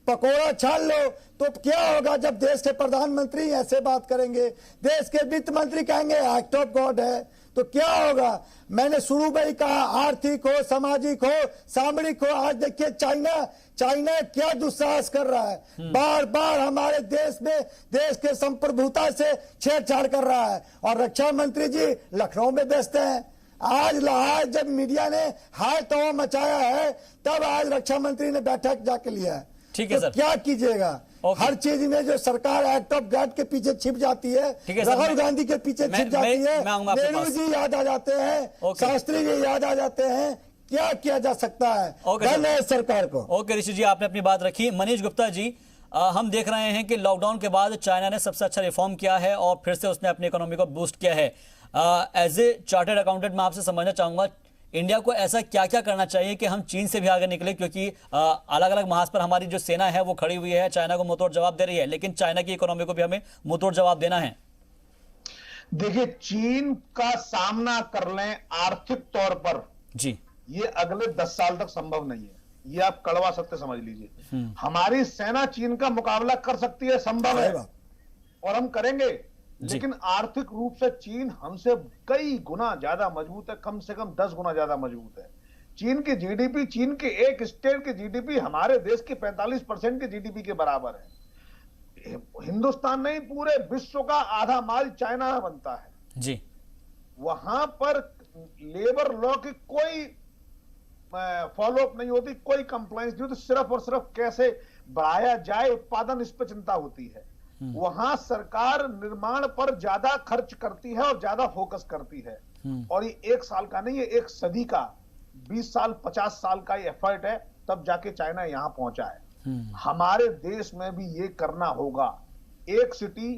पकोड़ा छान लो। तो क्या होगा जब देश के प्रधानमंत्री ऐसे बात करेंगे? देश के वित्त मंत्री कहेंगे एक्ट ऑफ गॉड है, तो क्या होगा? मैंने शुरू में ही कहा, आर्थिक हो, सामाजिक हो, सामरिक हो, आज देखिए चाइना क्या दुस्साहस कर रहा है, बार बार हमारे देश में देश के संप्रभुता से छेड़छाड़ कर रहा है, और रक्षा मंत्री जी लखनऊ में व्यस्त हैं। आज जब मीडिया ने हाय तौबा मचाया है, तब आज रक्षा मंत्री ने बैठक जाके लिया है। ठीक है तो सर, क्या कीजिएगा? हर चीज में जो सरकार एक्ट ऑफ गॉड के पीछे छिप जाती है, राहुल गांधी के पीछे छिप जाती है, नेहरू जी याद आ जाते हैं, शास्त्री जी याद आ जाते हैं। क्या किया जा सकता है सरकार को? ओके ऋषि जी, आपने अपनी बात रखी। मनीष गुप्ता जी, हम देख रहे हैं कि लॉकडाउन के बाद चाइना ने सबसे अच्छा रिफॉर्म किया है और फिर से उसने अपनी इकोनॉमी को बूस्ट किया है। एज ए चार्टर्ड अकाउंटेंट मैं आपसे समझना चाहूंगा, इंडिया को ऐसा क्या क्या करना चाहिए कि हम चीन से भी आगे निकले, क्योंकि अलग अलग महाज पर हमारी जो सेना है वो खड़ी हुई है, चाइना को मुंहतोड़ जवाब दे रही है, लेकिन चाइना की इकोनॉमी को भी हमें मुंहतोड़ जवाब देना है। देखिए, चीन का सामना कर लें आर्थिक तौर पर जी, ये अगले 10 साल तक संभव नहीं है। ये आप कड़वा सत्य समझ लीजिए। हमारी सेना चीन का मुकाबला कर सकती है, संभव है और हम करेंगे, लेकिन आर्थिक रूप से चीन हमसे कई गुना ज्यादा मजबूत है, कम से कम 10 गुना ज्यादा मजबूत है। चीन की जीडीपी, चीन के एक स्टेट की जीडीपी हमारे देश की 45% की जीडीपी के बराबर है। हिंदुस्तान नहीं, पूरे विश्व का आधा माल चाइना में बनता है जी। वहां पर लेबर लॉ की कोई फॉलोअप नहीं होती, कोई कंप्लायंस नहीं होती, सिर्फ और सिर्फ कैसे बढ़ाया जाए उत्पादन, इस पर चिंता होती है। वहां सरकार निर्माण पर ज्यादा खर्च करती है और ज्यादा फोकस करती है, और ये 1 साल का नहीं है, 1 सदी का, 20 साल 50 साल का ये एफर्ट है, तब जाके चाइना यहां पहुंचा है। हमारे देश में भी ये करना होगा। एक सिटी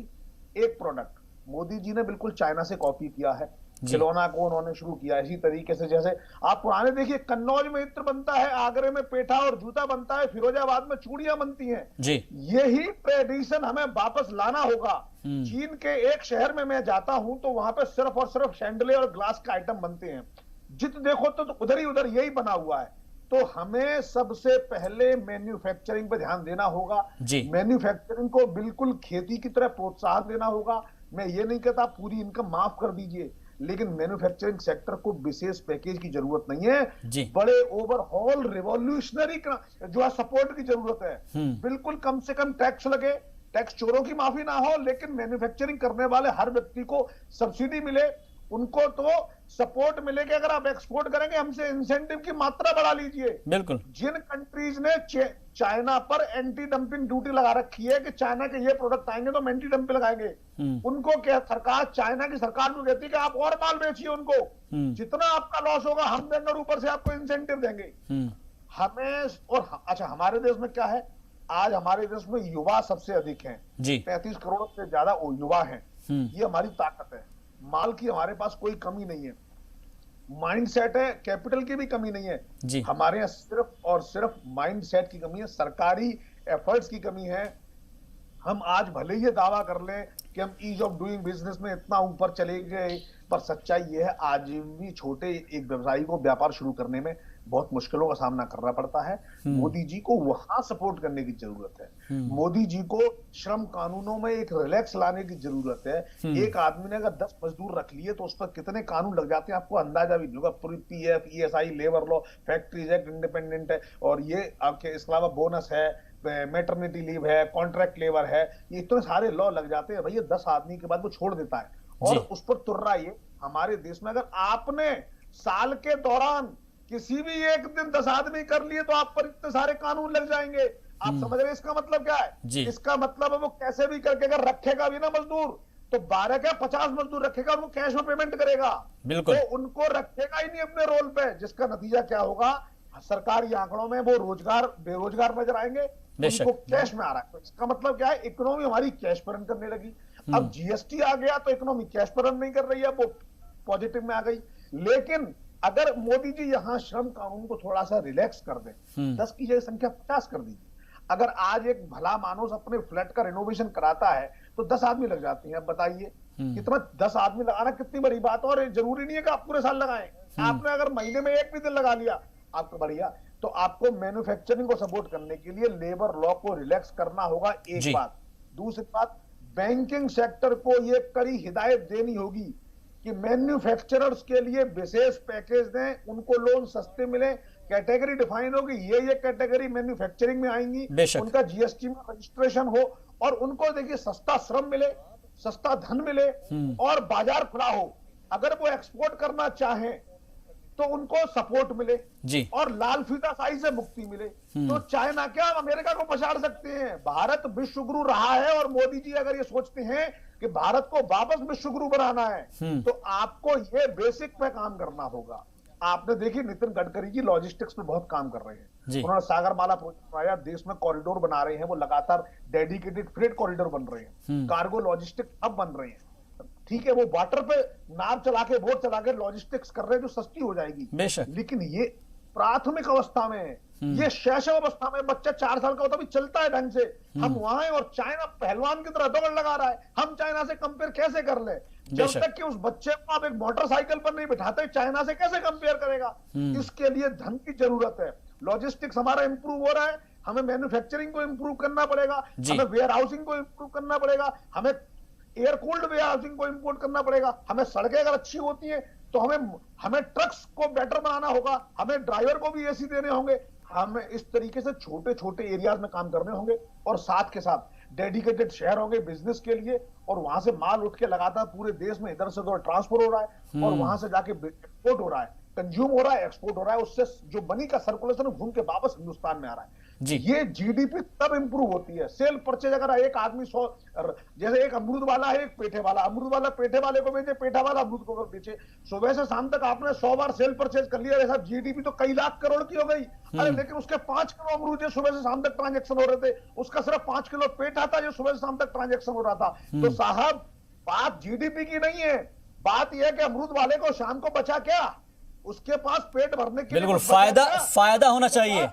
एक प्रोडक्ट, मोदी जी ने बिल्कुल चाइना से कॉपी किया है। खिलौना को उन्होंने शुरू किया इसी तरीके से, जैसे आप पुराने देखिए, कन्नौज में इत्र बनता है, आगरे में पेठा और जूता बनता है, फिरोजाबाद में चूड़ियां बनती हैं जी। यही ट्रेडिशन हमें वापस लाना होगा। चीन के एक शहर में मैं जाता हूं तो वहां पे सिर्फ और सिर्फ शैंडले और ग्लास का आइटम बनते हैं, जित देखो तो उधर ही उधर यही बना हुआ है। तो हमें सबसे पहले मैन्युफैक्चरिंग पर ध्यान देना होगा। मैन्युफैक्चरिंग को बिल्कुल खेती की तरह प्रोत्साहन देना होगा। मैं ये नहीं कहता पूरी इनकम माफ कर दीजिए, लेकिन मैन्युफैक्चरिंग सेक्टर को विशेष पैकेज की जरूरत नहीं है, बड़े ओवरऑल रिवॉल्यूशनरी जो है सपोर्ट की जरूरत है। बिल्कुल कम से कम टैक्स लगे, टैक्स चोरों की माफी ना हो, लेकिन मैन्युफैक्चरिंग करने वाले हर व्यक्ति को सब्सिडी मिले, उनको तो सपोर्ट मिले कि अगर आप एक्सपोर्ट करेंगे हमसे इंसेंटिव की मात्रा बढ़ा लीजिए। बिल्कुल। जिन कंट्रीज ने चाइना पर एंटी डंपिंग ड्यूटी लगा रखी है कि चाइना के ये प्रोडक्ट आएंगे तो हम एंटी डंपिंग लगाएंगे, उनको क्या सरकार, चाइना की सरकार को कहती है कि आप और माल बेचिए उनको, जितना आपका लॉस होगा हम देंगे और ऊपर से आपको इंसेंटिव देंगे। हमें और अच्छा, हमारे देश में क्या है, आज हमारे देश में युवा सबसे अधिक हैं, 35 करोड़ से ज्यादा युवा हैं। ये हमारी ताकत है। माल की हमारे पास कोई कमी नहीं है, माइंडसेट है, कैपिटल की भी कमी नहीं है। हमारे यहाँ सिर्फ और सिर्फ माइंडसेट की कमी है, सरकारी एफर्ट्स की कमी है। हम आज भले ये दावा कर लें कि हम ईज ऑफ डूइंग बिजनेस में इतना ऊपर चले गए, पर सच्चाई ये है आज भी छोटे एक व्यवसायी को व्यापार शुरू करने में बहुत मुश्किलों का सामना करना पड़ता है। मोदी जी को वहां सपोर्ट करने की जरूरत है। मोदी जी को श्रम कानूनों में एक रिलैक्स लाने की जरूरत है। एक आदमी ने अगर 10 मजदूर रख लिए तो उस पर कितने कानून लग जाते हैं आपको अंदाजा भी नहीं होगा। पूरी PF, ESI, labour law, factories act, independent है, और ये आपके इसके अलावा बोनस है, मैटरनिटी लीव है, कॉन्ट्रैक्ट लेबर है, ये इतने सारे लॉ लग जाते हैं। भैया 10 आदमी के बाद वो छोड़ देता है और उस पर तुर्रा। ये हमारे देश में अगर आपने साल के दौरान किसी भी एक दिन 10 आदमी कर लिए तो आप पर इतने सारे कानून लग जाएंगे। आप समझ रहे हैं इसका मतलब क्या है? इसका मतलब है वो कैसे भी करके अगर रखेगा भी ना मजदूर, तो 12 क्या 50 मजदूर रखेगा, उनको कैश में पेमेंट करेगा, बिल्कुल, तो उनको रखेगा ही नहीं अपने रोल पे। जिसका नतीजा क्या होगा, सरकारी आंकड़ों में वो रोजगार बेरोजगार नजर आएंगे, उनको कैश में आ रहा है। तो इसका मतलब क्या है, इकोनॉमी हमारी कैश पर रन करने लगी। अब GST आ गया तो इकोनॉमी कैश पर रन नहीं कर रही है, वो पॉजिटिव में आ गई। लेकिन अगर मोदी जी यहां श्रम कानून को थोड़ा सा रिलैक्स कर दें, 10 की जगह संख्या 50 कर दीजिए। अगर आज एक भला मानुस अपने फ्लैट का रिनोवेशन कराता है तो 10 आदमी लग जाते हैं। अब बताइए कितना, 10 आदमी लगाना कितनी बड़ी बात है। और जरूरी नहीं है कि आप पूरे साल लगाएं, आपने अगर महीने में एक भी दिन लगा लिया आपको बढ़िया। तो आपको मैन्युफैक्चरिंग को सपोर्ट करने के लिए लेबर लॉ को रिलैक्स करना होगा, एक बात। दूसरी बात, बैंकिंग सेक्टर को ये कड़ी हिदायत देनी होगी कि मैन्युफैक्चरर्स के लिए विशेष पैकेज दें, उनको लोन सस्ते मिले, कैटेगरी डिफाइन होगी, ये कैटेगरी मैन्युफैक्चरिंग में आएंगी, उनका GST में रजिस्ट्रेशन हो, और उनको देखिए सस्ता श्रम मिले, सस्ता धन मिले और बाजार खुला हो। अगर वो एक्सपोर्ट करना चाहें तो उनको सपोर्ट मिले जी, और लाल फीताशाही से मुक्ति मिले, तो चाइना क्या अमेरिका को पछाड़ सकते हैं। भारत विश्व गुरु रहा है और मोदी जी अगर ये सोचते हैं कि भारत को वापस विश्व गुरु बनाना है तो आपको ये बेसिक पे काम करना होगा। आपने देखी नितिन गडकरी जी लॉजिस्टिक्स पे बहुत काम कर रहे हैं, उन्होंने सागरमाला प्रोजेक्ट बनाया, देश में कॉरिडोर बना रहे हैं, वो लगातार डेडिकेटेड फ्रेट कॉरिडोर बन रहे हैं, कार्गो लॉजिस्टिक्स हब बन रहे हैं। ठीक है, वो वाटर पे नाव चला के बोट चला के लॉजिस्टिक्स कर रहे हैं जो सस्ती हो जाएगी, लेकिन ये प्राथमिक अवस्था में, ये शैशव अवस्था में बच्चा 4 साल का होता भी चलता है ढंग से, हम वहां हैं और चाइना पहलवान की तरह दौड़ लगा रहा है। हम चाइना से कंपेयर कैसे कर ले? जब तक कि उस बच्चे को आप एक मोटरसाइकिल पर नहीं बिठाते, चाइना से कैसे कंपेयर करेगा? इसके लिए धन की जरूरत है। लॉजिस्टिक्स हमारा इंप्रूव हो रहा है, हमें मैन्युफैक्चरिंग को इंप्रूव करना पड़ेगा, हमें वेयर हाउसिंग को इंप्रूव करना पड़ेगा, हमें एयर कूल्ड वेयर हाउसिंग को इंपोर्ट करना पड़ेगा, हमें सड़कें अगर अच्छी होती हैं तो हमें ट्रक्स को बेटर बनाना होगा, हमें ड्राइवर को भी एसी देने होंगे, हमें इस तरीके से छोटे छोटे एरियाज में काम करने होंगे और साथ के साथ डेडिकेटेड शहर होंगे बिजनेस के लिए, और वहां से माल उठ के लगातार पूरे देश में इधर से उधर ट्रांसफर हो रहा है और वहां से जाके एक्सपोर्ट हो रहा है, कंज्यूम हो रहा है, एक्सपोर्ट हो रहा है, उससे जो मनी का सर्कुलेशन घूम के वापस हिंदुस्तान में आ रहा है जी। ये जीडीपी तब इंप्रूव होती है। सेल परचेज अगर एक आदमी 100, जैसे एक अमरूद वाला है, एक पेठे वाला, अमरूद वाला पेठे वाले को बेचे, पेठा वाला अमरूद को बेचे, सुबह से शाम तक आपने 100 बार सेल परचेज कर लिया, साहब जीडीपी तो कई लाख करोड़ की हो गई। अरे लेकिन उसके 5 किलो अमरूद जो सुबह से शाम तक ट्रांजेक्शन हो रहे थे, उसका सिर्फ 5 किलो पेठा था जो सुबह से शाम तक ट्रांजेक्शन हो रहा था। तो साहब बात जीडीपी की नहीं है, बात यह है कि अमरूद वाले को शाम को बचा क्या, उसके पास पेट भरने के बिल्कुल फायदा होना चाहिए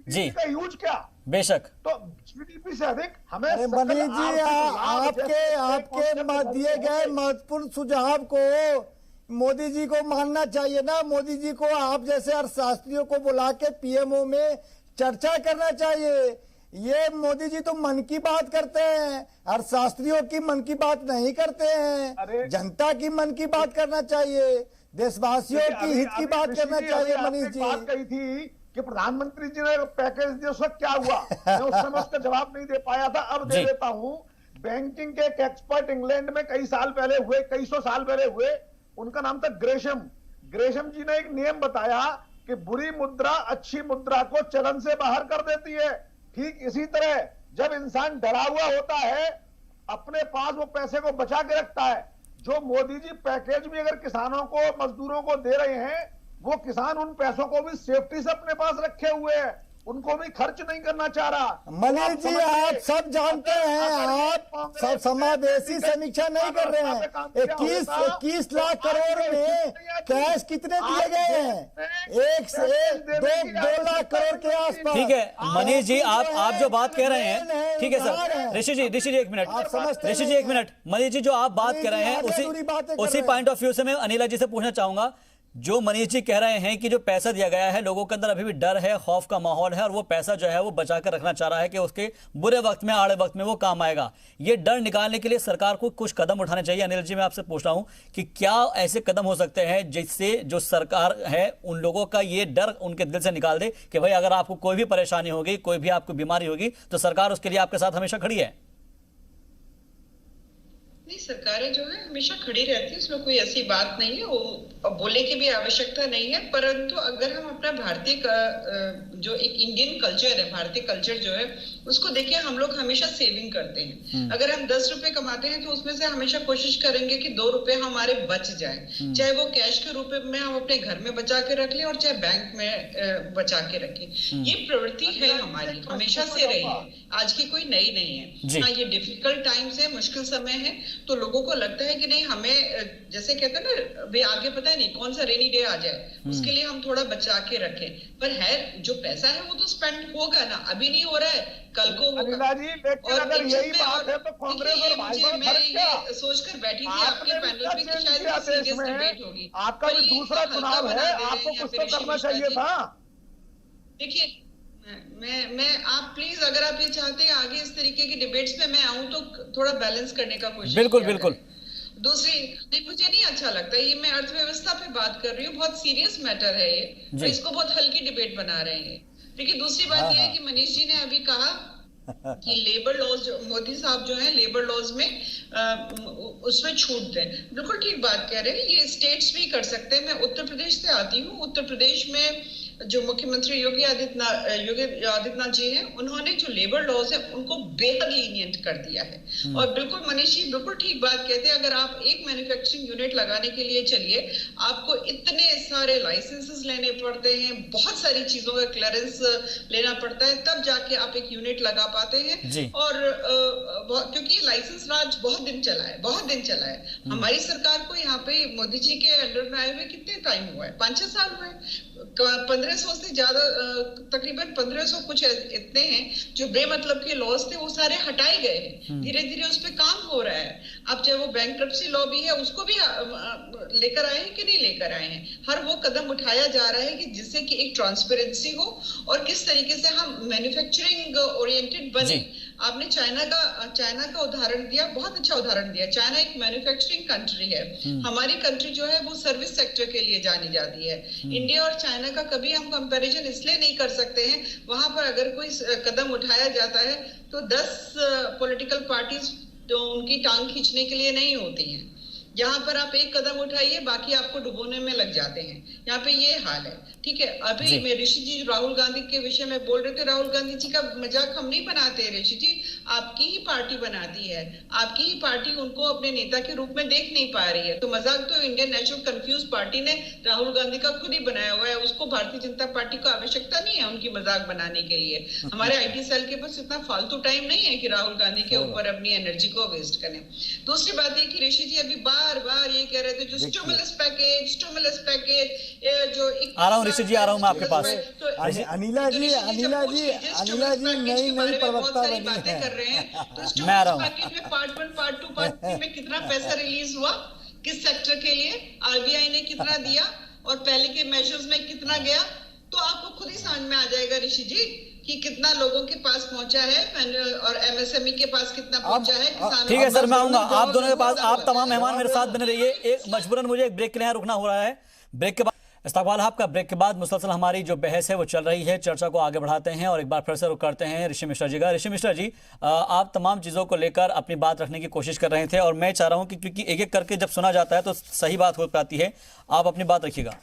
जी, का यूज क्या, बेशक। तो जीडीपी से अधिक हमें मनीष जी आपके दिए गए महत्वपूर्ण सुझाव को मोदी जी को मानना चाहिए ना। मोदी जी को आप जैसे अर्थशास्त्रियों को बुला के पीएमओ में चर्चा करना चाहिए। ये मोदी जी तो मन की बात करते हैं, अर्थशास्त्रियों की मन की बात नहीं करते हैं, जनता की मन की बात करना चाहिए, देशवासियों की हित की बात करना चाहिए। मनीष जी बात कही थी कि प्रधानमंत्री जी ने पैकेज दिया, उस वक्त क्या हुआ? मैं उस समय उसका जवाब नहीं दे पाया था, अब दे देता हूं। बैंकिंग के एक एक्सपर्ट इंग्लैंड में कई सौ साल पहले हुए, उनका नाम था ग्रेशम। ग्रेशम जी ने एक नियम बताया कि बुरी मुद्रा अच्छी मुद्रा को चलन से बाहर कर देती है। ठीक इसी तरह जब इंसान डरा हुआ होता है, अपने पास वो पैसे को बचा के रखता है। जो मोदी जी पैकेज भी अगर किसानों को, मजदूरों को दे रहे हैं, वो किसान उन पैसों को भी सेफ्टी से अपने पास रखे हुए हैं, उनको भी खर्च नहीं करना चाह रहा। मनीष जी आप सब जानते हैं, आप सब समावेशी समीक्षा नहीं कर रहे हैं। 21 लाख करोड़ में कैश कितने दिए गए हैं? 1 से 2 लाख करोड़ के आसपास। ठीक है मनीष जी, आप जो बात कह रहे हैं, ठीक है सर। ऋषि जी 1 मिनट, ऋषि जी 1 मिनट। मनीष जी जो आप बात कर रहे हैं उसी पॉइंट ऑफ व्यू से मैं अनिला जी से पूछना चाहूंगा। जो मनीष जी कह रहे हैं कि जो पैसा दिया गया है, लोगों के अंदर अभी भी डर है, खौफ का माहौल है और वो पैसा जो है वो बचा कर रखना चाह रहा है कि उसके बुरे वक्त में, आड़े वक्त में वो काम आएगा। ये डर निकालने के लिए सरकार को कुछ कदम उठाने चाहिए। अनिल जी मैं आपसे पूछ रहा हूं कि क्या ऐसे कदम हो सकते हैं जिससे जो सरकार है उन लोगों का ये डर उनके दिल से निकाल दे कि भाई अगर आपको कोई भी परेशानी होगी, कोई भी आपको बीमारी होगी तो सरकार उसके लिए आपके साथ हमेशा खड़ी है? नहीं, सरकारें जो है हमेशा खड़ी रहती है, उसमें कोई ऐसी बात नहीं है, वो बोलने की भी आवश्यकता नहीं है। परंतु अगर हम अपना भारतीय जो एक इंडियन कल्चर है, भारतीय कल्चर जो है उसको देखिए, हम लोग हमेशा सेविंग करते हैं। अगर हम 10 रुपए कमाते हैं तो उसमें से हमेशा कोशिश करेंगे कि 2 रुपए हमारे बच जाए, चाहे वो कैश के रूप में हम अपने घर में बचा के रख लें और चाहे बैंक में बचा के रखें। ये प्रवृत्ति है हमारी, हमेशा से रही है, आज की कोई नई नहीं है। हाँ, ये डिफिकल्ट टाइम्स है, मुश्किल समय है, तो लोगों को लगता है कि नहीं, हमें जैसे कहते हैं ना, वे आगे पता है नहीं कौन सा रेनी डे आ जाए, उसके लिए हम थोड़ा बचा के रखें। पर है जो पैसा है वो तो स्पेंड होगा ना, अभी नहीं हो रहा है, कल को होगा। और अगर यही बात है तो कांग्रेस और भाजपा में फर्क क्या? सोचकर बैठी थी आपके पैनल में कि शायद सीरियस डिबेट होगी। आपका भी दूसरा चुनाव है, आपको कुछ तो करना चाहिए था। देखिए मैं आप प्लीज, अगर आप ये चाहते हैं आगे इस तरीके की डिबेट्स में मैं आऊं तो थोड़ा बैलेंस करने का कोशिश। बिल्कुल। दूसरी, मुझे नहीं अच्छा लगता ये, मैं अर्थव्यवस्था पे बात कर रही हूँ, बहुत सीरियस मैटर है ये, तो इसको बहुत हल्की डिबेट बना रहे हैं। लेकिन दूसरी बात यह है कि मनीष जी ने अभी कहा कि लेबर लॉज, मोदी साहब जो है लेबर लॉज में उसमें छूट दें। बिल्कुल ठीक बात कह रहे हैं, ये स्टेट्स भी कर सकते हैं। मैं उत्तर प्रदेश से आती हूँ। उत्तर प्रदेश में जो मुख्यमंत्री योगी आदित्यनाथ जी हैं, उन्होंने जो लेबर लॉज है उनको बेहद लीनियंट कर दिया है। और बिल्कुल मनीष जी बिल्कुल ठीक बात कहते हैं, अगर आप एक मैन्युफैक्चरिंग यूनिट लगाने के लिए चलिए, आपको इतने सारे लाइसेंसेस लेने पड़ते हैं, बहुत सारी चीजों का क्लियरेंस लेना पड़ता है, तब जाके आप एक यूनिट लगा पाते हैं। और क्योंकि लाइसेंस राज बहुत दिन चला है। हमारी सरकार को यहाँ पे मोदी जी के अंडर में आए हुए कितने टाइम हुआ है? 5-6 साल हुए। 1500 से ज्यादा, तकरीबन 1500 कुछ इतने हैं जो बेमतलब के लॉज थे, वो सारे हटाए गए हैं। धीरे धीरे उस पर काम हो रहा है। अब चाहे वो बैंक्रप्सी लॉ भी है, उसको भी लेकर आए हैं कि नहीं लेकर आए हैं, हर वो कदम उठाया जा रहा है कि जिससे कि एक ट्रांसपेरेंसी हो और किस तरीके से हम मैन्युफैक्चरिंग ओरिएंटेड बने। आपने चाइना का उदाहरण दिया, बहुत अच्छा उदाहरण दिया। चाइना एक मैन्युफैक्चरिंग कंट्री है, हमारी कंट्री जो है वो सर्विस सेक्टर के लिए जानी जाती है। इंडिया और चाइना का कभी हम कंपैरिजन इसलिए नहीं कर सकते हैं, वहां पर अगर कोई कदम उठाया जाता है तो 10 पॉलिटिकल पार्टीज तो उनकी टांग खींचने के लिए नहीं होती हैं। यहाँ पर आप एक कदम उठाइए, बाकी आपको डुबोने में लग जाते हैं। यहाँ पे ये हाल है। ठीक है, अभी मैं ऋषि जी राहुल गांधी के विषय में बोल रहे थे। राहुल गांधी जी का मजाक हम नहीं बनाते ऋषि जी, आपकी ही पार्टी बनाती है। आपकी ही पार्टी उनको अपने नेता के रूप में देख नहीं पा रही है। तो मजाक तो इंडियन नेशनल कंफ्यूज पार्टी ने राहुल गांधी का खुद ही बनाया हुआ है। उसको भारतीय जनता पार्टी को आवश्यकता नहीं है उनकी मजाक बनाने के लिए। हमारे IT सेल के पास इतना फालतू टाइम नहीं है कि राहुल गांधी के ऊपर अपनी एनर्जी को वेस्ट करें। दूसरी बात ये कि ऋषि जी अभी बार ये कह रहे थे जो स्टिमुलस पैकेज जो आ रहा हूँ ऋषि जी, आ रहा हूँ मैं आपके पास। अनिला जी नई प्रवक्ता बनी है। कर रहे हैं तो मैं आ रहा हूँ। पैकेज में पार्ट 1 पार्ट 2 पार्ट 3 में कितना पैसा रिलीज हुआ, किस सेक्टर के लिए, RBI ने कितना दिया और पहले के मेजर्स में कितना गया, तो आपको खुद ही समझ में आ जाएगा ऋषि जी कि कितना लोगों के पास पहुंचा है और MSME के पास कितना पहुंचा है, किसानों। ठीक है सर, मैं आऊंगा आप दोनों के पास। आप तमाम मेहमान मेरे साथ बने रहिए। एक मजबूरन मुझे एक ब्रेक के लिए रुकना हो रहा है। ब्रेक के बाद इस्तकबाल आपका। ब्रेक के बाद मुसलसल हमारी जो बहस है वो चल रही है, चर्चा को आगे बढ़ाते हैं और एक बार फिर से रुक करते हैं ऋषि मिश्रा जी का। ऋषि मिश्रा जी, आप तमाम चीज़ों को लेकर अपनी बात रखने की कोशिश कर रहे थे और मैं चाह रहा हूं कि क्योंकि एक एक करके जब सुना जाता है तो सही बात हो पाती है, आप अपनी बात रखिएगा।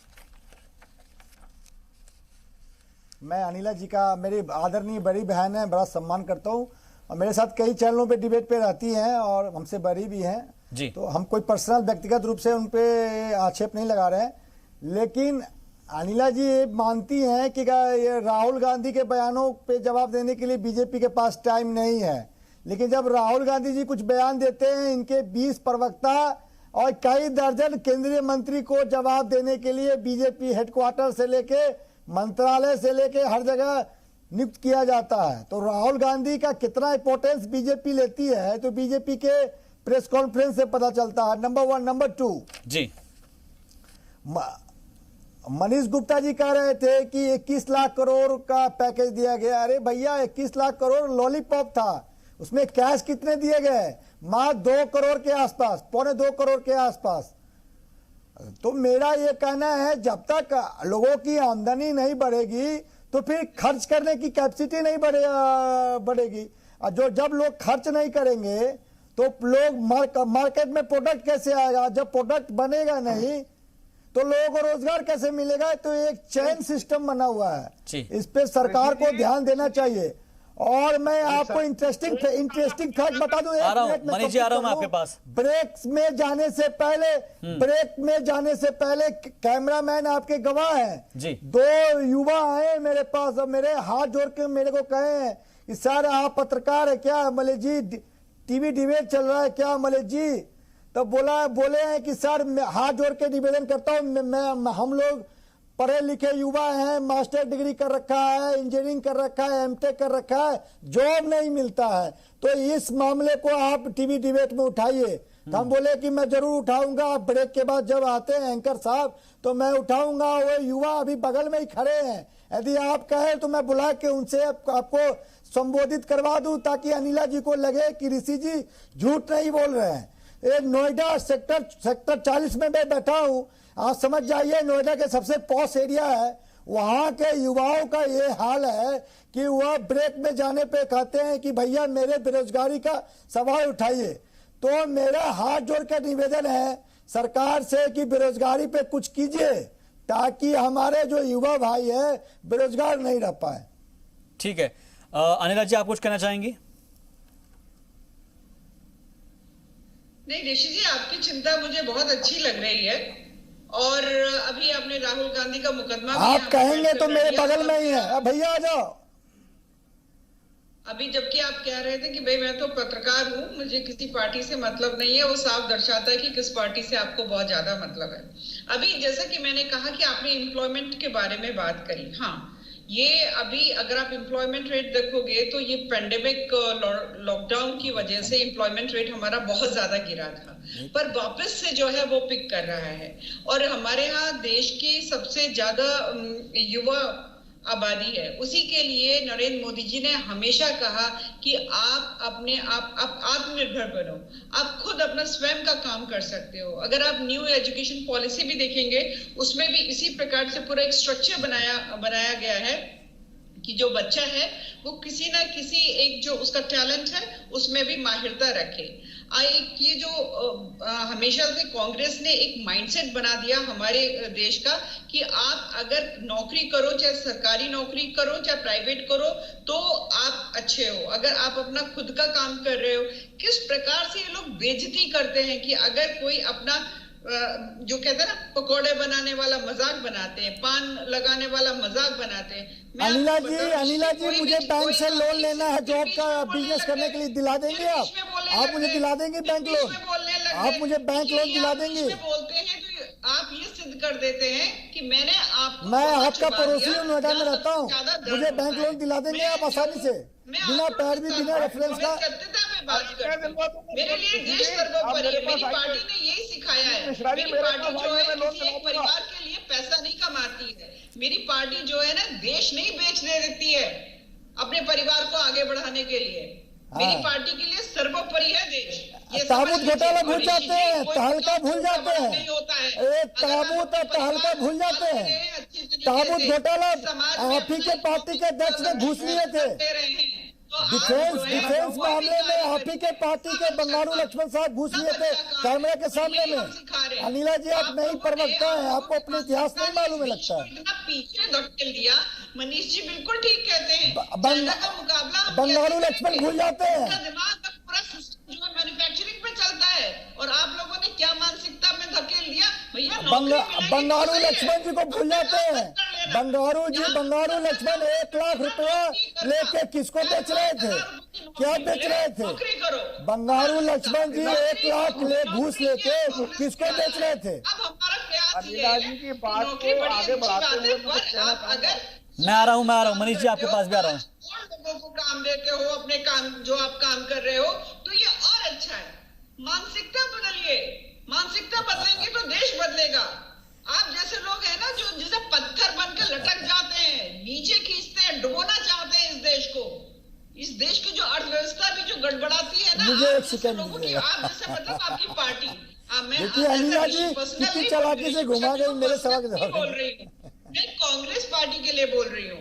मैं अनिला जी का, मेरी आदरणीय बड़ी बहन है, बड़ा सम्मान करता हूँ और मेरे साथ कई चैनलों पे डिबेट पे रहती हैं और हमसे बड़ी भी हैं जी। तो हम कोई पर्सनल व्यक्तिगत रूप से उन पे आक्षेप नहीं लगा रहे हैं। लेकिन अनिला जी ये मानती हैं कि ये राहुल गांधी के बयानों पे जवाब देने के लिए बीजेपी के पास टाइम नहीं है। लेकिन जब राहुल गांधी जी कुछ बयान देते हैं, इनके 20 प्रवक्ता और कई दर्जन केंद्रीय मंत्री को जवाब देने के लिए बीजेपी हेडक्वार्टर से लेके मंत्रालय से लेके हर जगह नियुक्त किया जाता है। तो राहुल गांधी का कितना इंपोर्टेंस बीजेपी लेती है तो बीजेपी के प्रेस कॉन्फ्रेंस से पता चलता है। नंबर 1। नंबर 2 जी, मनीष गुप्ता जी कह रहे थे कि 21 लाख करोड़ का पैकेज दिया गया। अरे भैया, 21 लाख करोड़ लॉलीपॉप था, उसमें कैश कितने दिए गए? मात्र 2 करोड़ के आसपास, 2.25 करोड़ के आसपास। तो मेरा ये कहना है, जब तक लोगों की आमदनी नहीं बढ़ेगी तो फिर खर्च करने की कैपेसिटी नहीं बढ़ेगी। और जब लोग खर्च नहीं करेंगे तो लोग मार्केट में प्रोडक्ट कैसे आएगा? जब प्रोडक्ट बनेगा नहीं तो लोगों को रोजगार कैसे मिलेगा? तो एक चेन सिस्टम बना हुआ है, इस पे सरकार को ध्यान देना चाहिए। और मैं आपको इंटरेस्टिंग फैक्ट बता दूं, मनीष जी आ रहा हूं मैं आपके पास। ब्रेक में जाने से पहले कैमरामैन आपके गवाह हैं जी। 2 युवा आए मेरे पास और मेरे हाथ जोड़ के मेरे को कहे हैं कि सर आप पत्रकार है क्या? मलिक जी टीवी डिबेट चल रहा है क्या मलिक जी? तो बोले हैं कि सर मैं हाथ जोड़ के निवेदन करता हूँ, हम लोग पढ़े लिखे युवा हैं, मास्टर डिग्री कर रखा है, इंजीनियरिंग कर रखा है, MTech कर रखा है, जॉब नहीं मिलता है, तो इस मामले को आप टीवी डिबेट में उठाइए। तो हम बोले कि मैं जरूर उठाऊंगा, ब्रेक के बाद जब आते हैं एंकर साहब तो मैं उठाऊंगा। वो युवा अभी बगल में ही खड़े हैं, यदि आप कहें तो मैं बुला के उनसे आपको संबोधित करवा दूं ताकि अनिला जी को लगे कि ऋषि जी झूठ नहीं बोल रहे हैं। एक नोएडा सेक्टर 40 में मैं बैठा हूं, आप समझ जाइए नोएडा के सबसे पॉश एरिया है, वहां के युवाओं का ये हाल है कि वह ब्रेक में जाने पे कहते हैं कि भैया मेरे बेरोजगारी का सवाल उठाइए। तो मेरा हाथ जोड़ कर निवेदन है सरकार से कि बेरोजगारी पे कुछ कीजिए ताकि हमारे जो युवा भाई है बेरोजगार नहीं रह पाए। ठीक है, अनिला जी आप कुछ कहना चाहेंगी? नहीं ऋषि जी, आपकी चिंता मुझे बहुत अच्छी लग रही है। और अभी आपने राहुल गांधी का मुकदमा आप कहेंगे तो मेरे बगल में ही है, भैया आ जाओ। अभी जबकि आप कह रहे थे कि भाई मैं तो पत्रकार हूँ, मुझे किसी पार्टी से मतलब नहीं है, वो साफ दर्शाता है कि किस पार्टी से आपको बहुत ज्यादा मतलब है। अभी जैसा कि मैंने कहा कि आपने एम्प्लॉयमेंट के बारे में बात करी, हाँ ये अभी अगर आप एम्प्लॉयमेंट रेट देखोगे तो ये पेंडेमिक लॉकडाउन की वजह से एम्प्लॉयमेंट रेट हमारा बहुत ज्यादा गिरा था, पर वापस से जो है वो पिक कर रहा है। और हमारे यहाँ देश की सबसे ज्यादा युवा आबादी है, उसी के लिए नरेंद्र मोदी जी ने हमेशा कहा कि आप अपने आप आत्मनिर्भर बनो, आप खुद अपना स्वयं का काम कर सकते हो। अगर आप न्यू एजुकेशन पॉलिसी भी देखेंगे उसमें भी इसी प्रकार से पूरा एक स्ट्रक्चर बनाया गया है कि जो बच्चा है वो किसी ना किसी एक जो उसका टैलेंट है उसमें भी माहिरता रखे। ये जो हमेशा से कांग्रेस ने एक माइंडसेट बना दिया हमारे देश का कि आप अगर नौकरी करो, चाहे सरकारी नौकरी करो चाहे प्राइवेट करो, तो आप अच्छे हो। अगर आप अपना खुद का काम कर रहे हो, किस प्रकार से ये लोग बेइज्जती करते हैं कि अगर कोई अपना जो कहते हैं ना पकोड़े बनाने वाला मजाक बनाते हैं, पान लगाने वाला मजाक बनाते हैं। अनिला जी मुझे बैंक से लोन लेना है, जॉब का बिजनेस करने के लिए दिला देंगे आप मुझे दिला देंगे बैंक लोन? आप मुझे बैंक लोन दिला देंगे? बोलते हैं तो आप ये सिद्ध कर देते हैं कि मैं आपका पड़ोसी हूँ, नोएडा में रहता हूँ, मुझे बैंक लोन दिला देंगे आप आसानी से, बिना पैरवी बिना रेफरेंस का? मेरे लिए देश सर्वोपरि है, मेरी पार्टी ने यही सिखाया है। मेरी पार्टी जो है किसी एक परिवार के लिए पैसा नहीं कमाती है, मेरी पार्टी जो है ना देश नहीं बेचने देती है अपने परिवार को आगे बढ़ाने के लिए। मेरी पार्टी के लिए सर्वोपरि है देश। ताबूत घोटाला भूल जाते हैं, तहलका भूल जाते हैं, ताबूत और तहलका भूल जाते हैं। ताबूत घोटाला आप ही के पार्टी के अध्यक्ष ने घूस लिए थे। डिफेंस मामले में आप ही के पार्टी के बंगारू लक्ष्मण साहब घूस लिए थे कैमरे के सामने में। अनिला जी आप नई प्रवक्ता हैं, आपको अपने इतिहास नहीं मालूम है लगता है। इतना पीछे धकेल दिया। मनीष जी बिल्कुल ठीक कहते हैं, बंगारू लक्ष्मण भूल जाते हैं। दिमाग का पूरा सिस्टम जो है मैन्युफैक्चरिंग पे चलता है, और आप लोगों ने क्या मानसिकता में धकेल दिया भैया। बंगारू लक्ष्मण जी को भूल जाते हैं। बंगारू लक्ष्मण 1 लाख रुपया लेके किसको बेच रहे थे, क्या बेच रहे थे? बंगारू लक्ष्मण जी 1 लाख घूस लेके किसको बेच रहे थे? अब हमारा प्रयास ये अनिला जी की बात को आगे बढ़ाते हुए मुझे कहना चाहूंगा, मैं आ रहा हूँ मनीष जी आपके पास भी आ रहा हूँ। लोगों को काम देते हो, अपने काम जो आप काम कर रहे हो, तो ये और अच्छा है। मानसिकता बदलिए, मानसिकता बदलेंगे तो देश बदलेगा। आप जैसे लोग हैं ना जो जैसे पत्थर बनकर लटक जाते हैं, नीचे खींचते हैं, डुबोना चाहते हैं इस देश को। इस देश की जो अर्थव्यवस्था भी जो गड़बड़ाती है ना, मुझे एक सेकंड दीजिए। आप जैसे मतलब आपकी पार्टी, देखिए अनिला जी कितनी चालाकी से घुमा गई मेरे सवाल के जवाब। बोल रही हूँ मैं कांग्रेस पार्टी के लिए बोल रही हूँ,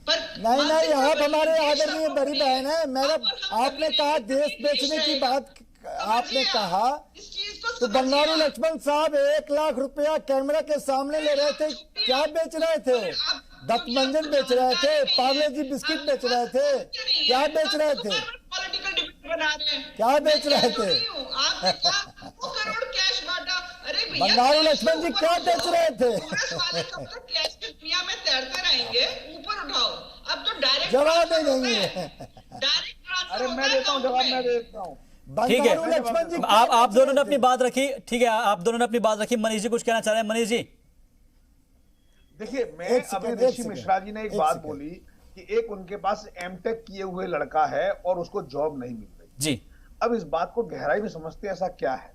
पर नहीं आप हमारे आदरणीय बड़ी बहन है। मेरा आपने कहा देश बेचने की बात आपने कहा, तो बंगारू लक्ष्मण साहब 1 लाख रुपया कैमरा के सामने ले रहे थे, क्या बेच रहे थे? दत्तमंजन बेच रहे थे, पार्ले जी बिस्किट बेच रहे थे, क्या बेच रहे थे? क्या बेच रहे थे? बंगारू लक्ष्मण जी क्या बेच रहे थे? कैश की दुनिया में तैरते रहेंगे, ऊपर उठाओ। अब तो डायरेक्ट जवाब नहीं देंगे। डायरेक्ट अरे मैं देता हूँ जवाब, मैं देता हूँ। ठीक है, आप दोनों ने अपनी बात रखी। ठीक है, आप दोनों ने अपनी बात रखी। मनीष जी कुछ कहना चाह रहे हैं? मनीष जी देखिए, मैं अभी ऋषि मिश्रा जी ने एक बात बोली कि एक उनके पास एमटेक किए हुए लड़का है और उसको जॉब नहीं मिल रही जी। अब इस बात को गहराई में समझते हैं, ऐसा क्या है?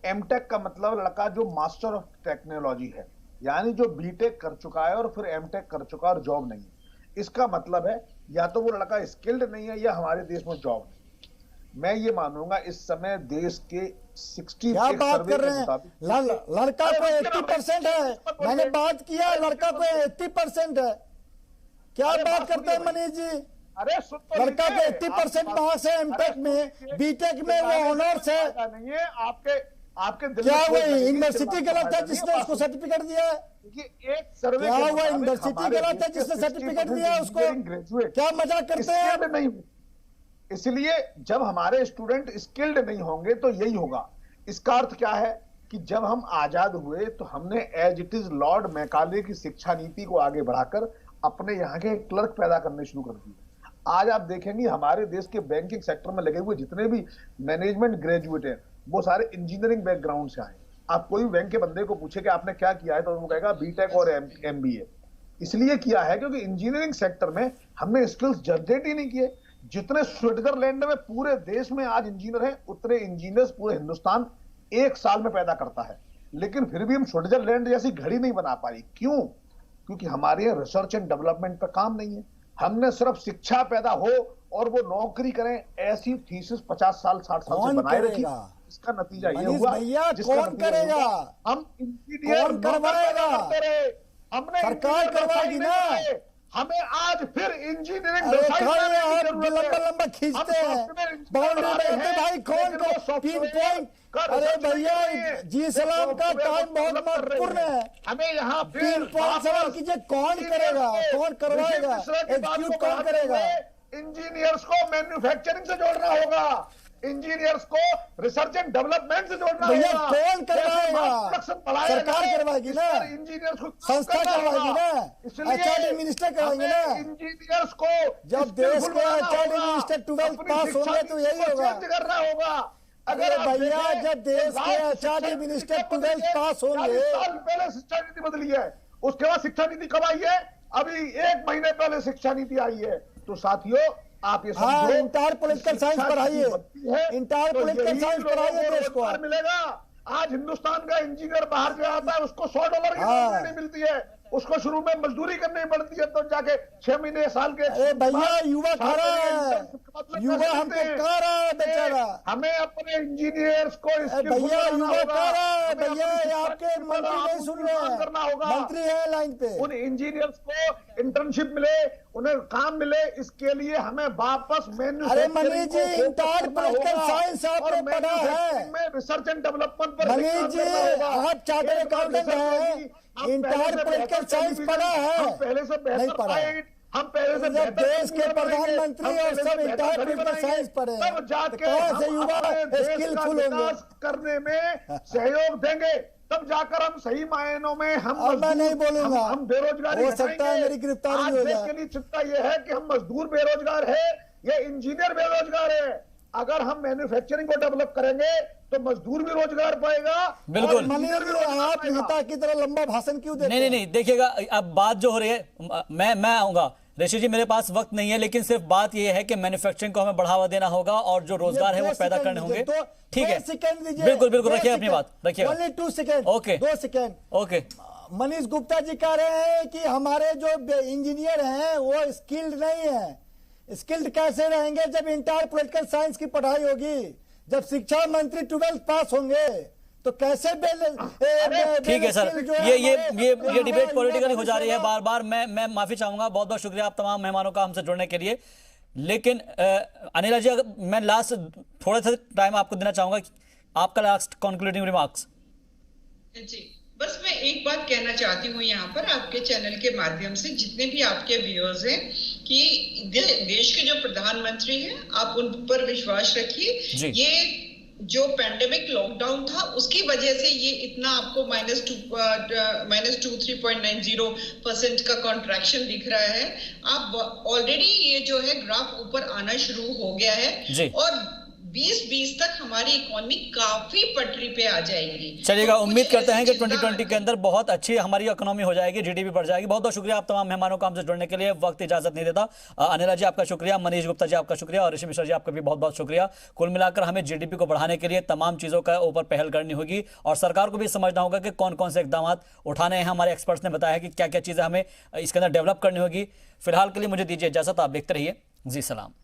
एमटेक का मतलब लड़का जो मास्टर ऑफ टेक्नोलॉजी है, यानी जो बीटेक कर चुका है और फिर एमटेक कर चुका है और जॉब नहीं है। इसका मतलब है या तो वो लड़का स्किल्ड नहीं है या हमारे देश में जॉब नहीं। मैं ये मानूंगा इस समय देश के 60 क्या बात कर रहे हैं? लड़का को 80% है, मैंने बात किया, लड़का को 80% है। क्या बात करते हैं मनीष जी? अरे लड़का के 80% मार्क्स है, एमटेक में, बीटेक में वो ऑनर्स है। नहीं है आपके क्या हुआ यूनिवर्सिटी गलत है जिसने उसको सर्टिफिकेट दिया है? एक सर्वे क्या हुआ यूनिवर्सिटी गलत है जिसने सर्टिफिकेट दिया है उसको? क्या मजाक करते हैं? नहीं, इसलिए जब हमारे स्टूडेंट स्किल्ड नहीं होंगे तो यही होगा। इसका अर्थ क्या है कि जब हम आजाद हुए तो हमने as it is Lord Macaulay की शिक्षा नीति को आगे बढ़ाकर अपने यहाँ के क्लर्क पैदा करने शुरू कर दिए। आज आप देखेंगे हमारे देश के बैंकिंग सेक्टर में लगे हुए जितने भी मैनेजमेंट ग्रेजुएट हैं वो सारे इंजीनियरिंग बैकग्राउंड से आए। आप कोई बैंक के बंदे को पूछे कि आपने क्या किया है तो वो कहेगा बीटेक और एमबीए। इसलिए किया है क्योंकि इंजीनियरिंग सेक्टर में हमने स्किल्स जनरेट ही नहीं किए। जितने स्विट्जरलैंड में पूरे देश में आज इंजीनियर हैं उतने इंजीनियर्स पूरे हिंदुस्तान एक साल में पैदा करता है, लेकिन फिर भी हम स्विट्जरलैंड जैसी घड़ी नहीं बना पाई। क्यों? क्योंकि हमारे यहाँ रिसर्च एंड डेवलपमेंट पर काम नहीं है। हमने सिर्फ शिक्षा पैदा हो और वो नौकरी करें ऐसी थीसिस 50 साल 60 साल से बनाए रखी। इसका नतीजा ये हुआ भैया कौन करेगा? हम इंजीनियर करवाएगा, हमने सरकार करवाएगी ना। हमें आज फिर इंजीनियरिंग लंबा खींचते हैं बाउंड्री में भाई कौन को पिन पॉइंट। अरे भैया जी सलाम का टाइम बहुत महत्वपूर्ण है। हमें यहाँ पिन पॉइंट सवाल कीजिए, कौन करेगा, कौन करवाएगा, एग्जीक्यूट कौन करेगा? इंजीनियर्स को मैन्युफैक्चरिंग से जोड़ना होगा, इंजीनियर्स को रिसर्च एंड डेवलपमेंट से जोड़ना भैया होगा। कौन करवाएगा? सरकार करवाएगी ना, इंजीनियर्स को संस्था करवाएगी ना, एचआरडी मिनिस्टर कराएंगे ना। इंजीनियर्स को जब देश के एचआरडी मिनिस्टर 12th पास होंगे तो यही होगा। करना होगा। अगर भैया जब देश के एचआरडी मिनिस्टर 12th पास होंगे। 40 साल पहले शिक्षा नीति बदली है, उसके बाद शिक्षा नीति कब आई है? अभी 1 महीने पहले शिक्षा नीति आई है। तो साथियों आप ये समझो, इंटायर पॉलिटिकल साइंस पढ़ाइए, इंटायर पॉलिटिकल साइंस पढ़ाइए देश को। मिलेगा। आज हिंदुस्तान का इंजीनियर बाहर से आता है उसको $100 की नौकरी नहीं मिलती है, उसको शुरू में मजदूरी करनी पड़ती है, तो जाके 6 महीने साल के। अरे भैया युवा खा रहा है, युवा हमको खा रहा है बेचारा। हमें अपने इंजीनियर्स को भैया युवा खा रहा है। भैया आपके मंत्री नहीं सुन रहे हैं, करना होगा। मंत्री है लाइन पे। उन इंजीनियर्स को इंटर्नशिप मिले, उन्हें काम मिले, इसके लिए हमें वापस अरे Manish ji entire political science आपने पढ़ा है, रिसर्च एंड डेवलपमेंट पर मनीष जी आप चार्टर्ड अकाउंटेंट हैं, इंटायर पॉलिटिकल साइंस पढ़ा है? पहले से नहीं पढ़ा। हम पहले से जब देश के प्रधानमंत्री और सब इंटायर पॉलिटिकल साइंस पढ़े, तब जाके कौन से युवा स्किलफुल होंगे? करने में सहयोग देंगे, तब जाकर हम सही मायनों में मैं नहीं बोलूंगा, हम बेरोजगारी हो सकता है मेरी गिरफ्तारी हो जाए। के लिए चिंता यह है कि हम मजदूर बेरोजगार है या इंजीनियर बेरोजगार है। अगर हम मैन्युफैक्चरिंग को डेवलप करेंगे तो मजदूर भी रोजगार पाएगा। बिल्कुल। आप नेता की तरह लंबा भाषण क्यों देते हैं? नहीं देखिएगा, अब बात जो हो रही है, मैं आऊंगा ऋषि जी, मेरे पास वक्त नहीं है, लेकिन सिर्फ बात यह है कि मैन्युफैक्चरिंग को हमें बढ़ावा देना होगा और जो रोजगार है वो पैदा करने होंगे। ठीक है, बिल्कुल रखिए अपनी बात, रखिए। 2 second, okay 2 second. Okay. Manish Gupta ji कह रहे हैं कि हमारे जो इंजीनियर हैं वो स्किल्ड नहीं है। स्किल्ड कैसे रहेंगे जब इंटायर पॉलिटिकल साइंस की पढ़ाई होगी? जब शिक्षा मंत्री 12th पास होंगे तो कैसे ठीक है सर, ये डिबेट पॉलिटिकल हो जा रही है बार बार। मैं माफी चाहूंगा, बहुत बहुत शुक्रिया आप तमाम मेहमानों का हमसे जुड़ने के लिए। लेकिन अनिला जी, मैं लास्ट थोड़ा सा टाइम आपको देना चाहूंगा, आपका लास्ट कंक्लूडिंग रिमार्क्स। जी, बस मैं एक बात कहना चाहती हूँ यहाँ पर आपके चैनल के माध्यम से, जितने भी आपके व्यूअर्स हैं, कि देश के जो प्रधानमंत्री हैं आप उन पर विश्वास रखिए। ये जो पैंडेमिक लॉकडाउन था उसकी वजह से ये इतना आपको -2.90% का कॉन्ट्रैक्शन दिख रहा है। आप ऑलरेडी ये जो है ग्राफ ऊपर आना शुरू हो गया है और 2020 तक हमारी इकोनॉमी काफी पटरी पे आ जाएगी। चलिएगा, उम्मीद करते हैं कि 2020 के अंदर बहुत अच्छी हमारी इकोनॉमी हो जाएगी, जीडीपी बढ़ जाएगी। बहुत बहुत शुक्रिया आप तमाम मेहमानों का हमसे जुड़ने के लिए। वक्त इजाजत नहीं देता। अनिला जी आपका शुक्रिया, मनीष गुप्ता जी आपका शुक्रिया और ऋषि मिश्रा जी आपका भी बहुत बहुत शुक्रिया। कुल मिलाकर हमें जीडीपी को बढ़ाने के लिए तमाम चीजों का ऊपर पहल करनी होगी और सरकार को भी समझना होगा कि कौन कौन से इकदाम उठाने हैं। हमारे एक्सपर्ट्स ने बताया कि क्या क्या चीजें हमें इसके अंदर डेवलप करनी होगी। फिलहाल के लिए मुझे दीजिए इजाजत, आप देखते रहिए जी सलाम।